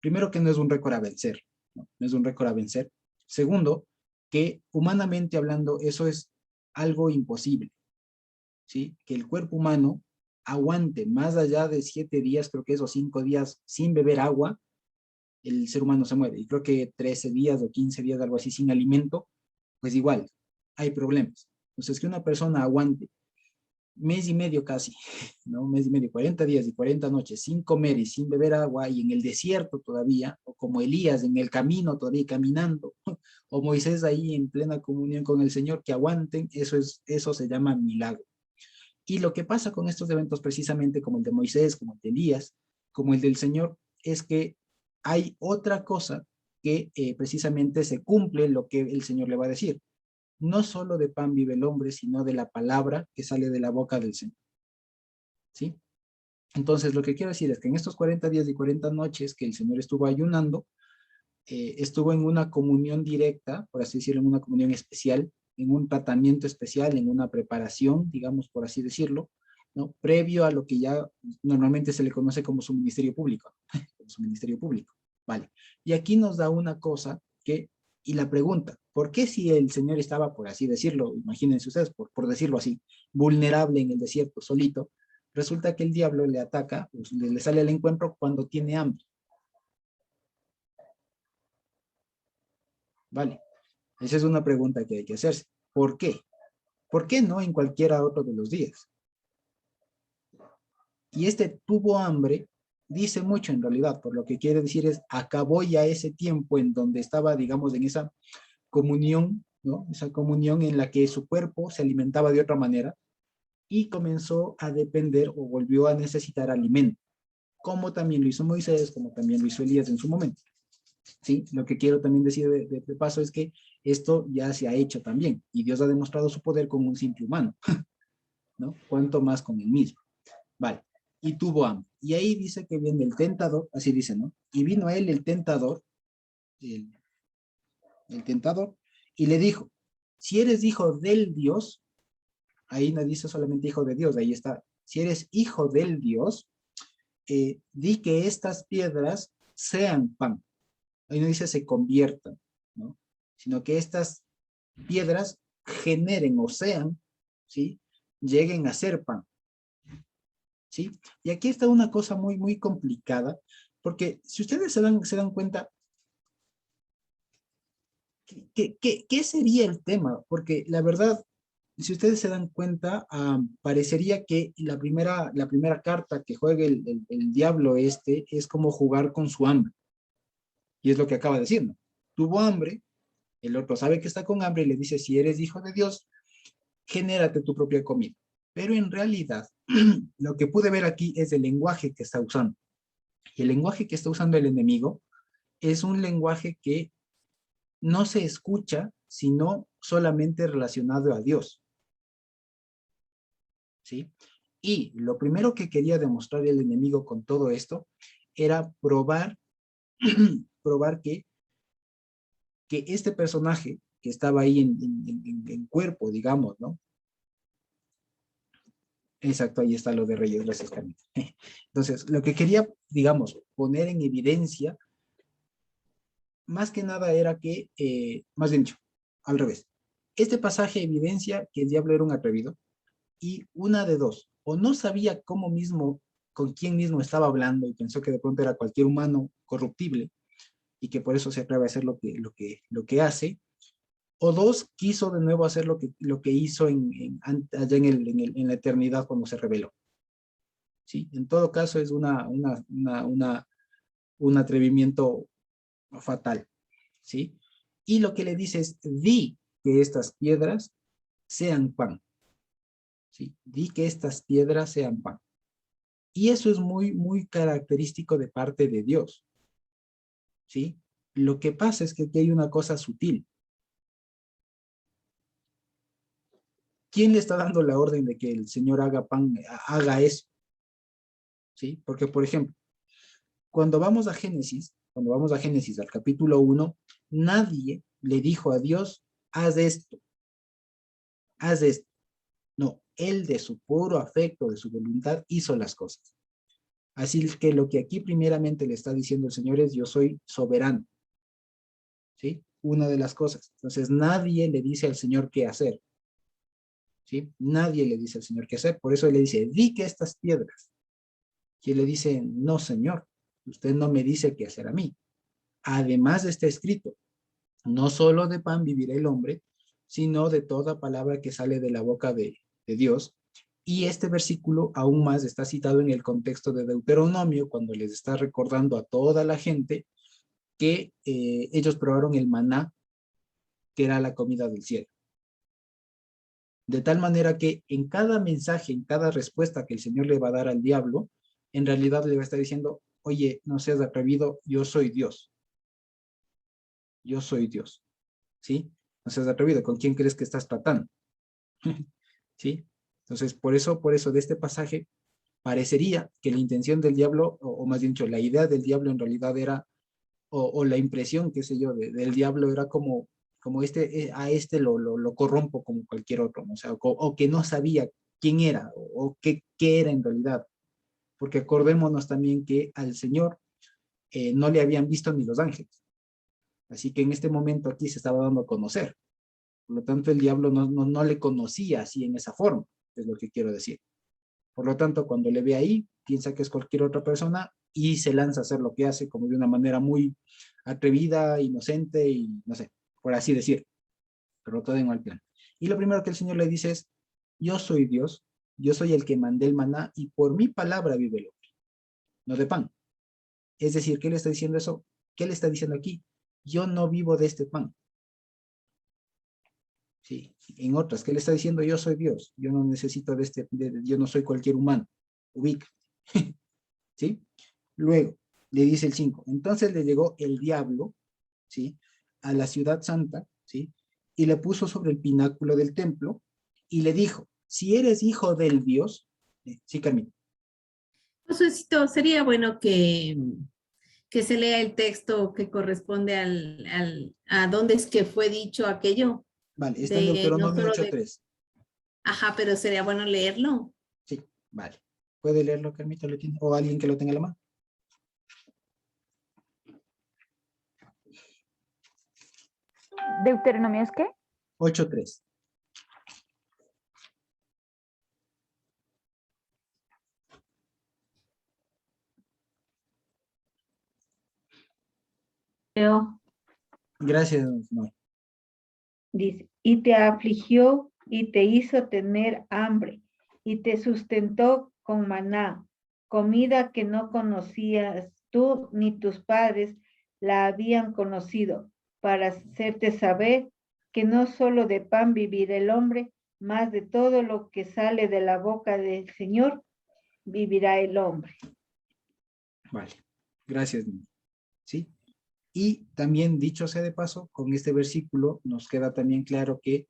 primero que no es un récord a vencer, ¿no? No es un récord a vencer. Segundo, que humanamente hablando eso es algo imposible, ¿sí? Que el cuerpo humano aguante más allá de 7 días, creo que esos 5 días sin beber agua, el ser humano se muere. Y creo que 13 días o 15 días, algo así, sin alimento, pues igual, hay problemas. Entonces, que una persona aguante mes y medio casi, ¿no? Mes y medio, 40 días y 40 noches sin comer y sin beber agua y en el desierto todavía, o como Elías en el camino todavía caminando, o Moisés ahí en plena comunión con el Señor, que aguanten, eso se llama milagro. Y lo que pasa con estos eventos precisamente como el de Moisés, como el de Elías, como el del Señor, es que hay otra cosa que precisamente se cumple lo que el Señor le va a decir. No solo de pan vive el hombre, sino de la palabra que sale de la boca del Señor. ¿Sí? Entonces, lo que quiero decir es que en estos 40 días y 40 noches que el Señor estuvo ayunando, estuvo en una comunión directa, por así decirlo, en una comunión especial, en un tratamiento especial, en una preparación, digamos, por así decirlo, ¿no? Previo a lo que ya normalmente se le conoce como su ministerio público, como su ministerio público, ¿vale? Y aquí nos da una cosa y la pregunta, ¿por qué si el Señor estaba, por así decirlo, imagínense ustedes, por decirlo así, vulnerable en el desierto, solito, resulta que el diablo le ataca, pues, le sale al encuentro cuando tiene hambre? Vale, esa es una pregunta que hay que hacerse. ¿Por qué? ¿Por qué no en cualquiera otro de los días? Y este tuvo hambre dice mucho en realidad, por lo que quiere decir es, acabó ya ese tiempo en donde estaba, digamos, en esa comunión, ¿no? Esa comunión en la que su cuerpo se alimentaba de otra manera y comenzó a depender o volvió a necesitar alimento, como también lo hizo Moisés, como también lo hizo Elías en su momento. ¿Sí? Lo que quiero también decir de paso es que esto ya se ha hecho también y Dios ha demostrado su poder con un simple humano, ¿no? Cuanto más con el mismo. Vale. Y tuvo hambre. Y ahí dice que viene el tentador, así dice, ¿no? Y vino a él el tentador, el, el tentador, y le dijo, si eres hijo del Dios, ahí no dice solamente hijo de Dios, ahí está, si eres hijo del Dios, di que estas piedras sean pan. Ahí no dice se conviertan, ¿no? Sino que estas piedras generen o sean, ¿sí? Lleguen a ser pan, ¿sí? Y aquí está una cosa muy, muy complicada, porque si ustedes se dan cuenta, ¿qué sería el tema? Porque la verdad, si ustedes se dan cuenta, parecería que la primera carta que juega el diablo este es como jugar con su hambre. Y es lo que acaba de decir, ¿no? Tuvo hambre, el otro sabe que está con hambre y le dice, si eres hijo de Dios, genérate tu propia comida. Pero en realidad, lo que pude ver aquí es el lenguaje que está usando. Y el lenguaje que está usando el enemigo es un lenguaje que no se escucha, sino solamente relacionado a Dios. ¿Sí? Y lo primero que quería demostrar el enemigo con todo esto era probar, probar que este personaje que estaba ahí en cuerpo, digamos, ¿no? Exacto, ahí está lo de Reyes, gracias, Carmen. Entonces, lo que quería, digamos, poner en evidencia, más que nada era que, más bien dicho, al revés. Este pasaje evidencia que el diablo era un atrevido y una de dos, o no sabía cómo mismo, con quién mismo estaba hablando y pensó que de pronto era cualquier humano corruptible y que por eso se atreve a hacer lo que hace, o dos, quiso de nuevo hacer lo que hizo allá en la eternidad cuando se reveló. ¿Sí? En todo caso es un atrevimiento fatal. ¿Sí? Y lo que le dice es, di que estas piedras sean pan. ¿Sí? Di que estas piedras sean pan. Y eso es muy, muy característico de parte de Dios. ¿Sí? Lo que pasa es que aquí hay una cosa sutil. ¿Quién le está dando la orden de que el Señor haga pan, haga eso? ¿Sí? Porque, por ejemplo, cuando vamos a Génesis al capítulo 1, nadie le dijo a Dios, haz esto, haz esto. No, él de su puro afecto, de su voluntad, hizo las cosas. Así que lo que aquí primeramente le está diciendo el Señor es, yo soy soberano. ¿Sí? Una de las cosas. Entonces, nadie le dice al Señor qué hacer. ¿Sí? Nadie le dice al Señor qué hacer. Por eso él le dice, di que estas piedras. Y él le dice, no, Señor, usted no me dice qué hacer a mí. Además está escrito, no solo de pan vivirá el hombre, sino de toda palabra que sale de la boca de Dios. Y este versículo aún más está citado en el contexto de Deuteronomio, cuando les está recordando a toda la gente que ellos probaron el maná, que era la comida del cielo. De tal manera que en cada mensaje, en cada respuesta que el Señor le va a dar al diablo, en realidad le va a estar diciendo, oye, no seas atrevido, yo soy Dios. Yo soy Dios. ¿Sí? No seas atrevido, ¿con quién crees que estás tratando? ¿Sí? Entonces, por eso de este pasaje, parecería que la intención del diablo, o más bien dicho, la idea del diablo en realidad era, o la impresión, qué sé yo, del diablo era como a este lo corrompo como cualquier otro, ¿no? O sea, o que no sabía quién era, o qué era en realidad. Porque acordémonos también que al Señor no le habían visto ni los ángeles. Así que en este momento aquí se estaba dando a conocer. Por lo tanto, el diablo no le conocía así en esa forma, es lo que quiero decir. Por lo tanto, cuando le ve ahí, piensa que es cualquier otra persona y se lanza a hacer lo que hace como de una manera muy atrevida, inocente y no sé, por así decir, pero todo en mal plan. Y lo primero que el Señor le dice es, yo soy Dios, yo soy el que mandé el maná y por mi palabra vive el hombre, no de pan. Es decir, ¿qué le está diciendo eso? ¿Qué le está diciendo aquí? Yo no vivo de este pan. Sí, en otras, ¿qué le está diciendo? Yo soy Dios, yo no necesito yo no soy cualquier humano. Ubica. ¿Sí? Luego, le dice el 5. Entonces le llegó el diablo, ¿sí? A la ciudad santa, ¿sí? Y le puso sobre el pináculo del templo y le dijo, si eres hijo del Dios, sí, Carmen. Josuecito, sería bueno que se lea el texto que corresponde a dónde es que fue dicho aquello. Vale, está en No Deuteronomio solo 8:3. Ajá, pero sería bueno leerlo. Sí, vale. ¿Puede leerlo, Carmita? ¿Lo tiene? ¿O alguien que lo tenga a la mano? ¿Deuteronomio es qué? 8:3. Gracias, no. Dice, y te afligió y te hizo tener hambre y te sustentó con maná, comida que no conocías tú ni tus padres la habían conocido, para hacerte saber que no solo de pan vivirá el hombre, más de todo lo que sale de la boca del Señor vivirá el hombre. Vale. Gracias, niña. ¿Sí? Y también, dicho sea de paso, con este versículo nos queda también claro que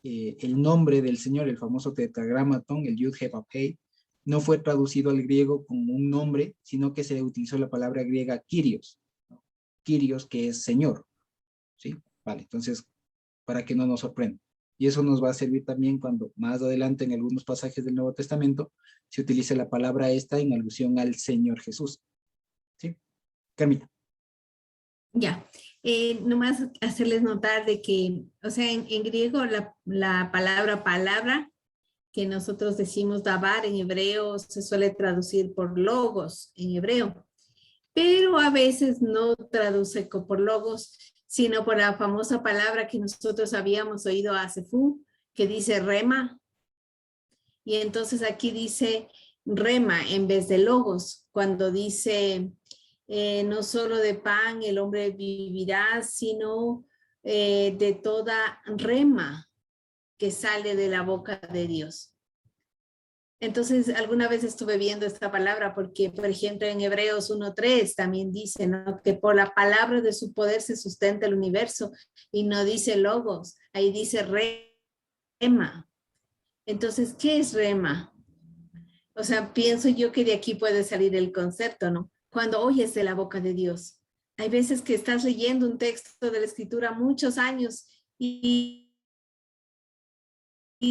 el nombre del Señor, el famoso tetragramatón, el Yud He Vav He, no fue traducido al griego como un nombre, sino que se utilizó la palabra griega Kyrios, ¿no? Kyrios, que es Señor, ¿sí? Vale, entonces, para que no nos sorprenda. Y eso nos va a servir también cuando más adelante en algunos pasajes del Nuevo Testamento se utilice la palabra esta en alusión al Señor Jesús, ¿sí? Camila. Ya, nomás hacerles notar de que, o sea, en griego la palabra que nosotros decimos dabar en hebreo se suele traducir por logos en hebreo, pero a veces no traduce por logos, sino por la famosa palabra que nosotros habíamos oído a Sefú, que dice rema, y entonces aquí dice rema en vez de logos, cuando dice no solo de pan el hombre vivirá, sino de toda rema que sale de la boca de Dios. Entonces, alguna vez estuve viendo esta palabra porque, por ejemplo, en Hebreos 1:3 también dice, ¿no?, que por la palabra de su poder se sustenta el universo, y no dice logos, ahí dice rema. Entonces, ¿qué es rema? O sea, pienso yo que de aquí puede salir el concepto, ¿no? Cuando oyes de la boca de Dios. Hay veces que estás leyendo un texto de la Escritura muchos años y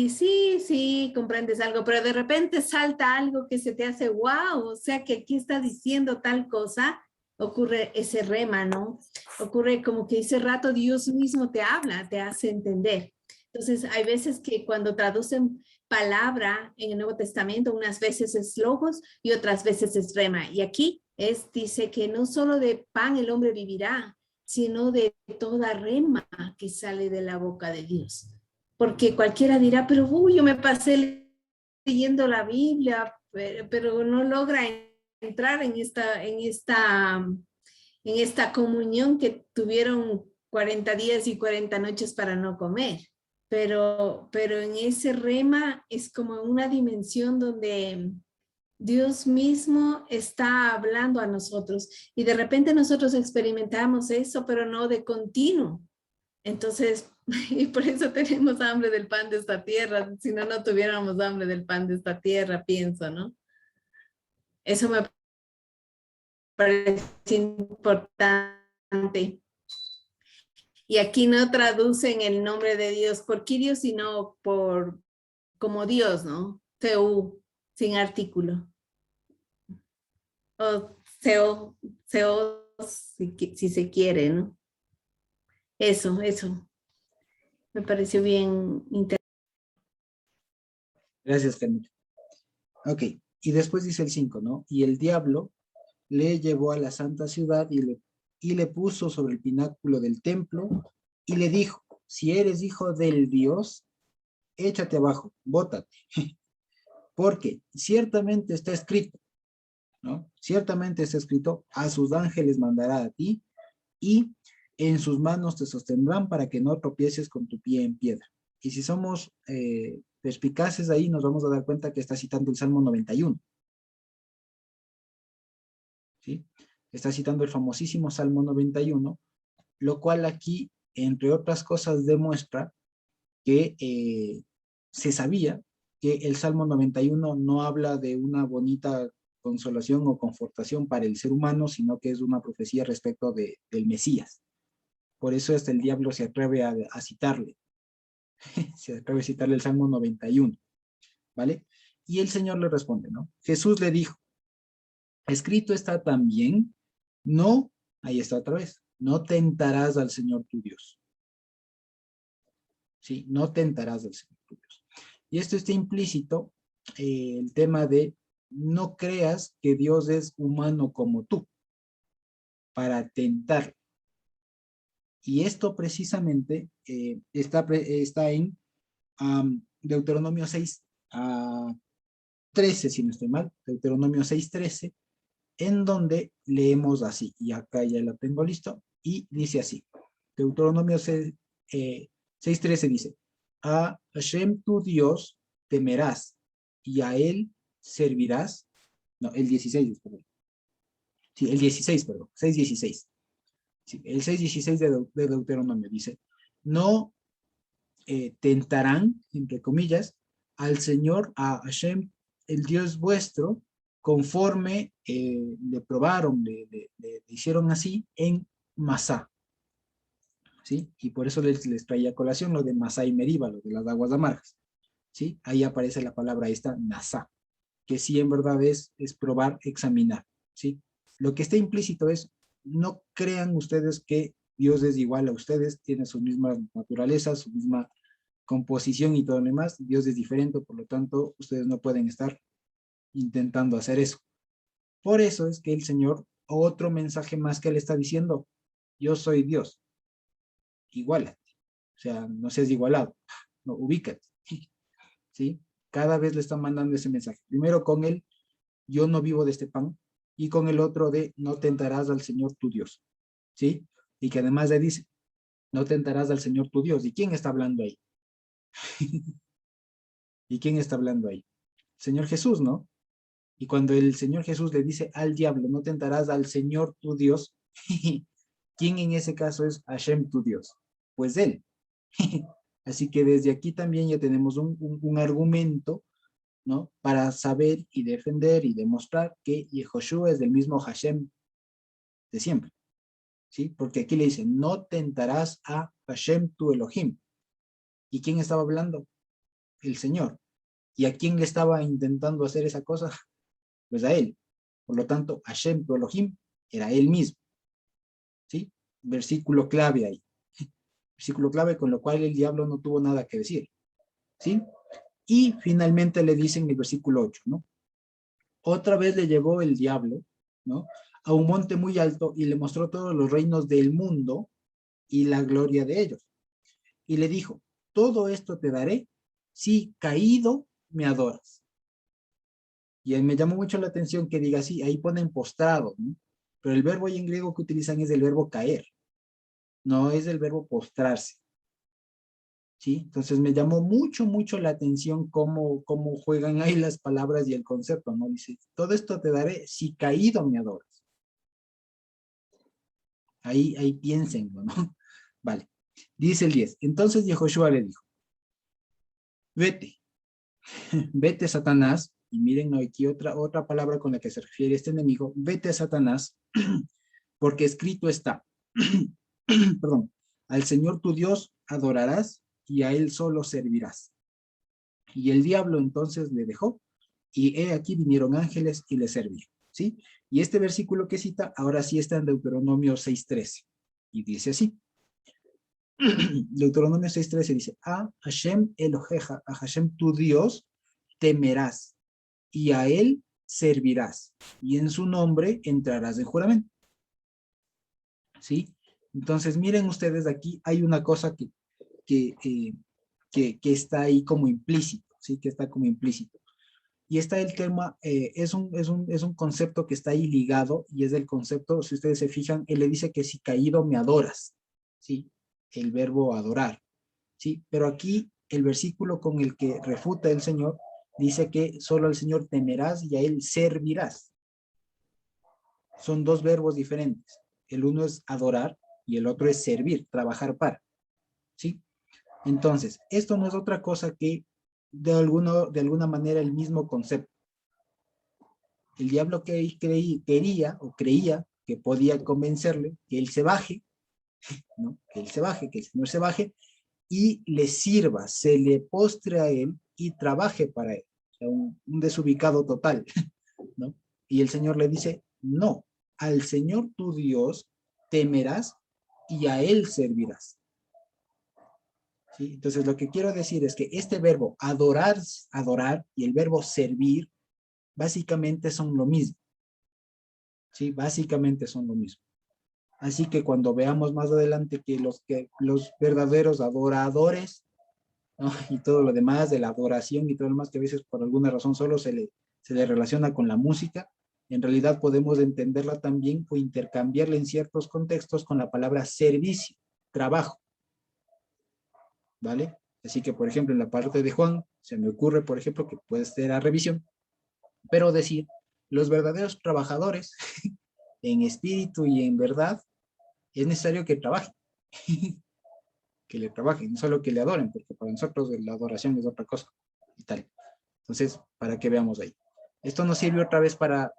sí, comprendes algo, pero de repente salta algo que se te hace wow, o sea que aquí está diciendo tal cosa, ocurre ese rema, ¿no? Ocurre como que ese rato Dios mismo te habla, te hace entender. Entonces, hay veces que cuando traducen palabra en el Nuevo Testamento, unas veces es logos y otras veces es rema. Y aquí dice que no solo de pan el hombre vivirá, sino de toda rema que sale de la boca de Dios. Porque cualquiera dirá, pero yo me pasé leyendo la Biblia, pero no logra entrar en esta comunión que tuvieron 40 días y 40 noches para no comer. Pero en ese rema es como una dimensión donde Dios mismo está hablando a nosotros y de repente nosotros experimentamos eso, pero no de continuo. Entonces, y por eso tenemos hambre del pan de esta tierra, si no, no tuviéramos hambre del pan de esta tierra, pienso, ¿no? Eso me parece importante. Y aquí no traducen el nombre de Dios por Kyrios, sino por como Dios, ¿no? Theou, sin artículo. O Theo, si se quiere, ¿no? Eso. Me pareció bien interesante. Gracias, Camila. Ok, y después dice el 5, ¿no? Y el diablo le llevó a la santa ciudad y le puso sobre el pináculo del templo y le dijo, si eres hijo del Dios, échate abajo, bótate, porque ciertamente está escrito, ¿no? Ciertamente está escrito, a sus ángeles mandará a ti, y en sus manos te sostendrán para que no tropieces con tu pie en piedra. Y si somos perspicaces ahí, nos vamos a dar cuenta que está citando el Salmo 91. ¿Sí? Está citando el famosísimo Salmo 91, lo cual aquí, entre otras cosas, demuestra que se sabía que el Salmo 91 no habla de una bonita consolación o confortación para el ser humano, sino que es una profecía respecto del Mesías. Por eso hasta el diablo se atreve a citarle. Se atreve a citarle el Salmo 91. ¿Vale? Y el Señor le responde, ¿no? Jesús le dijo, escrito está también, no, ahí está otra vez, no tentarás al Señor tu Dios. ¿Sí? No tentarás al Señor tu Dios. Y esto está implícito, el tema de no creas que Dios es humano como tú, para tentar. Y esto precisamente está en Deuteronomio 6, 13, si no estoy mal, Deuteronomio 6:13, en donde leemos así, y acá ya lo tengo listo, y dice así, Deuteronomio 6:13 dice, a Hashem tu Dios temerás, y a él servirás, no, el 16, perdón. Sí, el 16, perdón, 6:16. Sí, el 6:16 de Deuteronomio dice, no tentarán, entre comillas, al Señor, a Hashem, el Dios vuestro, conforme le probaron, le hicieron así en Masá. ¿Sí? Y por eso les traía a colación lo de Masá y Meriba, lo de las aguas amargas. ¿Sí? Ahí aparece la palabra esta, Nasá, que sí en verdad es probar, examinar. ¿Sí? Lo que está implícito es, no crean ustedes que Dios es igual a ustedes, tiene sus mismas naturalezas, su misma composición y todo lo demás. Dios es diferente, por lo tanto, ustedes no pueden estar intentando hacer eso. Por eso es que el Señor, otro mensaje más que le está diciendo, yo soy Dios, igualate. O sea, no seas igualado, no, ubícate. ¿Sí? Cada vez le están mandando ese mensaje. Primero con él, yo no vivo de este pan, y con el otro de, no tentarás al Señor tu Dios. ¿Sí? Y que además le dice, no tentarás al Señor tu Dios. ¿Y quién está hablando ahí? ¿Y quién está hablando ahí? Señor Jesús, ¿no? Y cuando el Señor Jesús le dice al diablo, no tentarás al Señor tu Dios, ¿quién en ese caso es Hashem tu Dios? Pues él. Así que desde aquí también ya tenemos un argumento, ¿no? Para saber y defender y demostrar que Yehoshua es del mismo Hashem de siempre. ¿Sí? Porque aquí le dice, no tentarás a Hashem tu Elohim. ¿Y quién estaba hablando? El Señor. ¿Y a quién le estaba intentando hacer esa cosa? Pues a él. Por lo tanto, Hashem tu Elohim era él mismo. ¿Sí? Versículo clave ahí. Versículo clave con lo cual el diablo no tuvo nada que decir. ¿Sí? Y finalmente le dice en el versículo 8, ¿no? Otra vez le llevó el diablo, ¿no? A un monte muy alto y le mostró todos los reinos del mundo y la gloria de ellos. Y le dijo, todo esto te daré si caído me adoras. Y me llamó mucho la atención que diga así, ahí ponen postrado, ¿no? Pero el verbo ahí en griego que utilizan es el verbo caer, no es el verbo postrarse. ¿Sí? Entonces me llamó mucho la atención cómo juegan ahí las palabras y el concepto, ¿no? Dice, todo esto te daré si caído me adoras. Ahí piénsenlo, ¿no? Vale. Dice el 10. Entonces Yehoshua le dijo, vete, vete Satanás, y miren aquí otra palabra con la que se refiere este enemigo, vete Satanás, porque escrito está, perdón, al Señor tu Dios adorarás y a él solo servirás. Y el diablo entonces le dejó, y he aquí vinieron ángeles y le servían, ¿sí? Y este versículo que cita, ahora sí está en Deuteronomio 6:13, y dice así, Deuteronomio 6:13 dice, a Hashem Eloheja, a Hashem tu Dios, temerás, y a él servirás, y en su nombre entrarás en juramento. ¿Sí? Entonces, miren ustedes aquí, hay una cosa que está ahí como implícito, ¿sí? Que está como implícito. Y está el tema, es un concepto que está ahí ligado, y es el concepto, si ustedes se fijan, él le dice que si caído me adoras, ¿sí? El verbo adorar, ¿sí? Pero aquí el versículo con el que refuta el Señor dice que solo al Señor temerás y a Él servirás. Son dos verbos diferentes. El uno es adorar y el otro es servir, trabajar para, ¿sí? Entonces, esto no es otra cosa que de alguna manera el mismo concepto. El diablo quería o creía que podía convencerle que él se baje, ¿no? Que él se baje, que el Señor se baje y le sirva, se le postre a él y trabaje para él. O sea, un desubicado total, ¿no? Y el Señor le dice, no, al Señor tu Dios temerás y a Él servirás. ¿Sí? Entonces lo que quiero decir es que este verbo adorar y el verbo servir básicamente son lo mismo. ¿Sí? Básicamente son lo mismo. Así que cuando veamos más adelante que los verdaderos adoradores, ¿no? Y todo lo demás de la adoración y todo lo demás que a veces por alguna razón solo se le relaciona con la música, en realidad podemos entenderla también o intercambiarla en ciertos contextos con la palabra servicio, trabajo. ¿Vale? Así que, por ejemplo, en la parte de Juan, se me ocurre, por ejemplo, que puede ser a revisión, pero decir, los verdaderos trabajadores, en espíritu y en verdad, es necesario que trabajen, que le trabajen, no solo que le adoren, porque para nosotros la adoración es otra cosa, y tal. Entonces, para que veamos ahí. Esto nos sirve otra vez para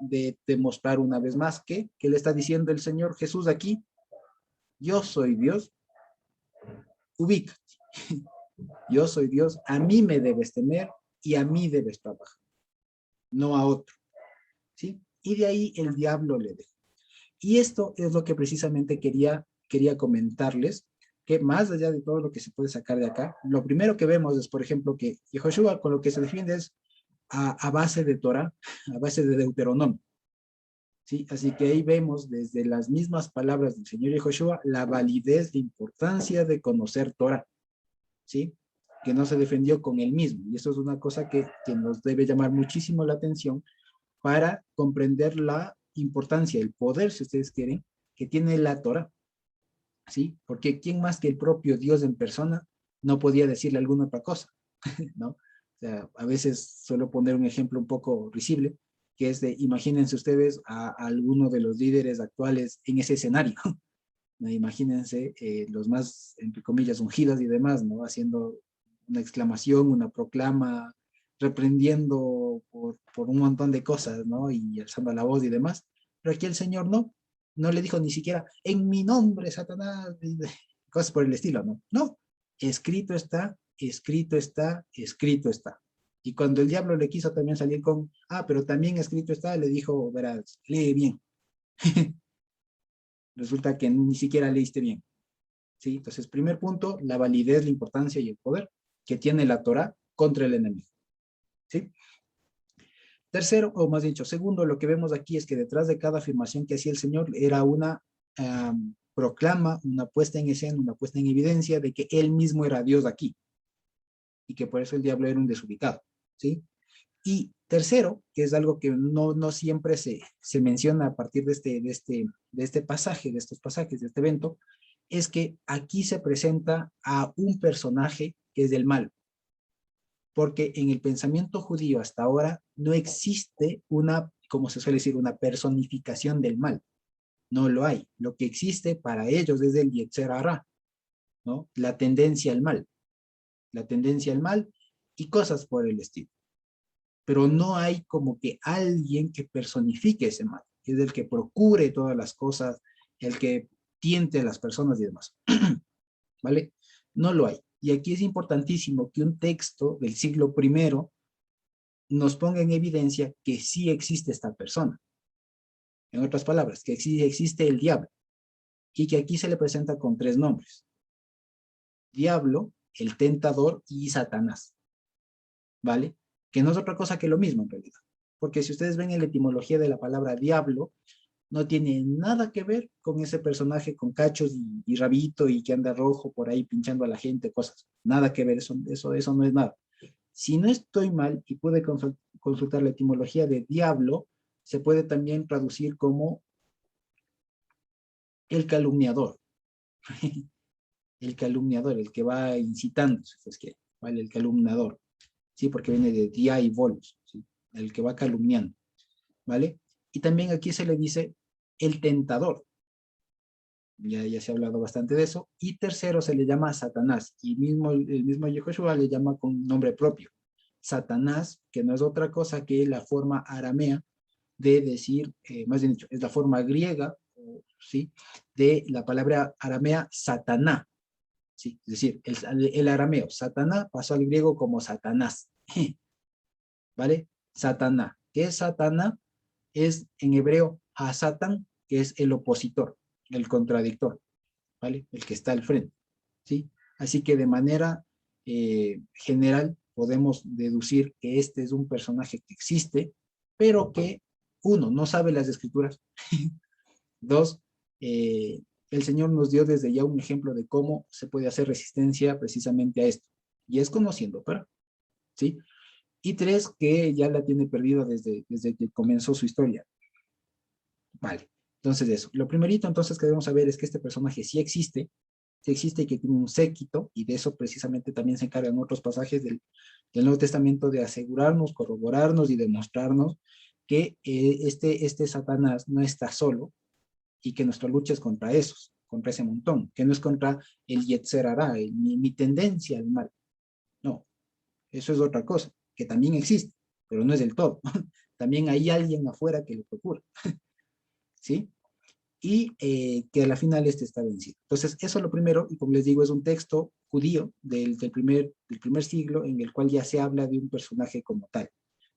demostrar una vez más que le está diciendo el Señor Jesús aquí, yo soy Dios, ubícate. Yo soy Dios, a mí me debes temer y a mí debes trabajar, no a otro, ¿sí? Y de ahí el diablo le dejó. Y esto es lo que precisamente quería comentarles, que más allá de todo lo que se puede sacar de acá, lo primero que vemos es, por ejemplo, que Yehoshua con lo que se defiende es a base de Torah, a base de Deuteronomio, ¿sí? Así que ahí vemos desde las mismas palabras del Señor Yehoshua la validez, la importancia de conocer Torah, ¿sí? Que no se defendió con él mismo. Y eso es una cosa que nos debe llamar muchísimo la atención para comprender la importancia, el poder, si ustedes quieren, que tiene la Torah, ¿sí? Porque ¿quién más que el propio Dios en persona no podía decirle alguna otra cosa? ¿No? O sea, a veces suelo poner un ejemplo un poco risible, que es de, imagínense ustedes a alguno de los líderes actuales en ese escenario, ¿no? Imagínense los más, entre comillas, ungidos y demás, ¿no? Haciendo una exclamación, una proclama, reprendiendo por un montón de cosas, ¿no? Y alzando la voz y demás. Pero aquí el Señor no le dijo ni siquiera, en mi nombre, Satanás, cosas por el estilo, ¿no? No, escrito está, escrito está, escrito está. Y cuando el diablo le quiso también salir con, pero también escrito está, le dijo, verás, lee bien. Resulta que ni siquiera leíste bien. ¿Sí? Entonces, primer punto, la validez, la importancia y el poder que tiene la Torah contra el enemigo. ¿Sí? Tercero, o más dicho, segundo, lo que vemos aquí es que detrás de cada afirmación que hacía el Señor era una proclama, una puesta en escena, una puesta en evidencia de que Él mismo era Dios aquí y que por eso el diablo era un desubicado. ¿Sí? Y tercero, que es algo que no siempre se menciona a partir de este pasaje, de estos pasajes, de este evento, es que aquí se presenta a un personaje que es del mal. Porque en el pensamiento judío hasta ahora no existe una, como se suele decir, una personificación del mal. No lo hay. Lo que existe para ellos es el Yetzer Hara, ¿no? La tendencia al mal. La tendencia al mal y cosas por el estilo. Pero no hay como que alguien que personifique ese mal, que es el que procure todas las cosas, el que tiente a las personas y demás. ¿Vale? No lo hay. Y aquí es importantísimo que un texto del siglo I nos ponga en evidencia que sí existe esta persona. En otras palabras, que sí existe el diablo. Y que aquí se le presenta con 3 nombres. Diablo, el tentador y Satanás. ¿Vale? Que no es otra cosa que lo mismo en realidad. Porque si ustedes ven en la etimología de la palabra diablo, no tiene nada que ver con ese personaje con cachos y rabito y que anda rojo por ahí pinchando a la gente, cosas. Nada que ver, eso no es nada. Si no estoy mal y pude consultar la etimología de diablo, se puede también traducir como el calumniador. El calumniador, el que va incitando, pues que, ¿vale? El calumniador, ¿sí? Porque viene de dia y bolos, ¿sí? El que va calumniando, ¿vale? Y también aquí se le dice el tentador. Ya se ha hablado bastante de eso. Y tercero se le llama Satanás. Y el mismo Yehoshua le llama con nombre propio. Satanás, que no es otra cosa que la forma aramea de decir, más bien dicho, es la forma griega, ¿sí? De la palabra aramea Sataná. Sí, es decir, el arameo, Sataná, pasó al griego como Satanás. ¿Vale? Sataná. ¿Qué es Sataná? Es en hebreo Hasatán, que es el opositor, el contradictor, ¿vale? El que está al frente, ¿sí? Así que de manera general podemos deducir que este es un personaje que existe, pero que, uno, no sabe las escrituras. Dos, el Señor nos dio desde ya un ejemplo de cómo se puede hacer resistencia precisamente a esto. Y es conociendo, pero, ¿sí? Y tres, que ya la tiene perdida desde que comenzó su historia. Vale, entonces eso. Lo primerito entonces que debemos saber es que este personaje sí existe y que tiene un séquito, y de eso precisamente también se encargan otros pasajes del Nuevo Testamento de asegurarnos, corroborarnos y demostrarnos que este Satanás no está solo, y que nuestra lucha es contra esos, contra ese montón, que no es contra el Yetzer Hará, mi tendencia al mal. No, eso es otra cosa, que también existe, pero no es del todo. También hay alguien afuera que lo procura, ¿sí? Y que a la final este está vencido. Entonces, eso es lo primero, y como les digo, es un texto judío del primer siglo en el cual ya se habla de un personaje como tal,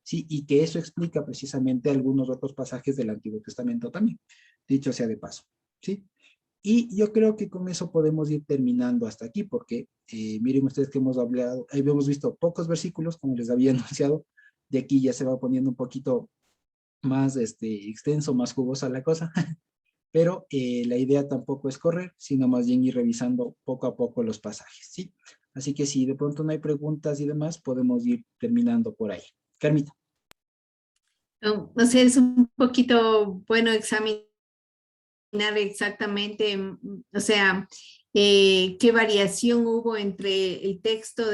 ¿sí? Y que eso explica precisamente algunos otros pasajes del Antiguo Testamento también, dicho sea de paso, ¿sí? Y yo creo que con eso podemos ir terminando hasta aquí, porque miren ustedes que hemos hablado, habíamos visto pocos versículos, como les había anunciado, de aquí ya se va poniendo un poquito más extenso, más jugosa la cosa, pero la idea tampoco es correr, sino más bien ir revisando poco a poco los pasajes, ¿sí? Así que si de pronto no hay preguntas y demás, podemos ir terminando por ahí. Carmita. No, o sea, es un poquito bueno examinar exactamente, o sea, qué variación hubo entre el texto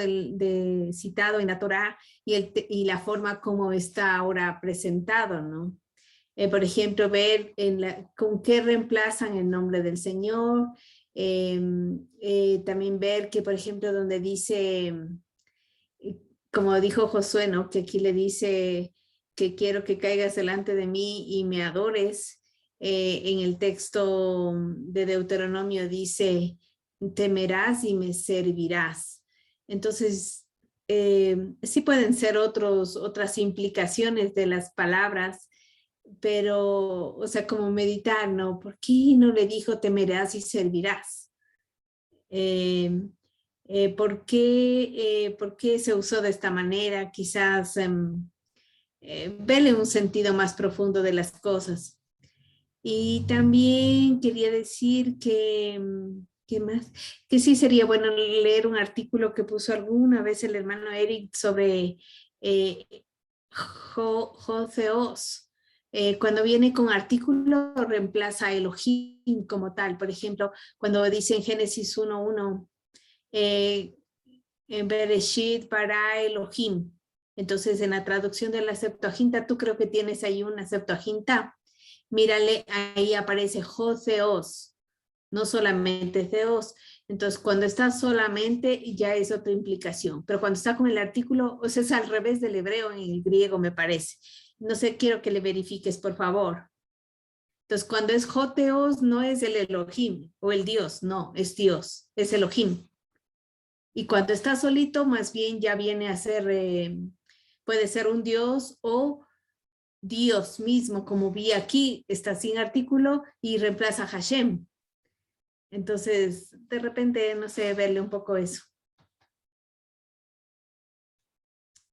citado en la Torá y la forma como está ahora presentado, ¿no? Por ejemplo, ver con qué reemplazan el nombre del Señor. También ver que, por ejemplo, donde dice, como dijo Josué, ¿no? Que aquí le dice que quiero que caigas delante de mí y me adores. En el texto de Deuteronomio dice, temerás y me servirás. Entonces, sí pueden ser otras implicaciones de las palabras, pero, o sea, como meditar, ¿no? ¿Por qué no le dijo temerás y servirás? ¿Por qué se usó de esta manera? Quizás verle un sentido más profundo de las cosas. Y también quería decir que, ¿qué más? Que sí sería bueno leer un artículo que puso alguna vez el hermano Eric sobre Joseos. Cuando viene con artículo reemplaza Elohim como tal. Por ejemplo, cuando dice en Génesis 1:1, en Bereshit para Elohim. Entonces, en la traducción de la Septuaginta, tú creo que tienes ahí una Septuaginta. Mírale, ahí aparece Joseos, no solamente Theos. Entonces, cuando está solamente, ya es otra implicación. Pero cuando está con el artículo, o sea, es al revés del hebreo en el griego, me parece. No sé, quiero que le verifiques, por favor. Entonces, cuando es Joteos, no es el Elohim o el Dios, no, es Dios, es Elohim. Y cuando está solito, más bien ya viene a ser, puede ser un Dios o Dios mismo, como vi aquí, está sin artículo y reemplaza Hashem. Entonces, de repente, no sé, verle un poco eso.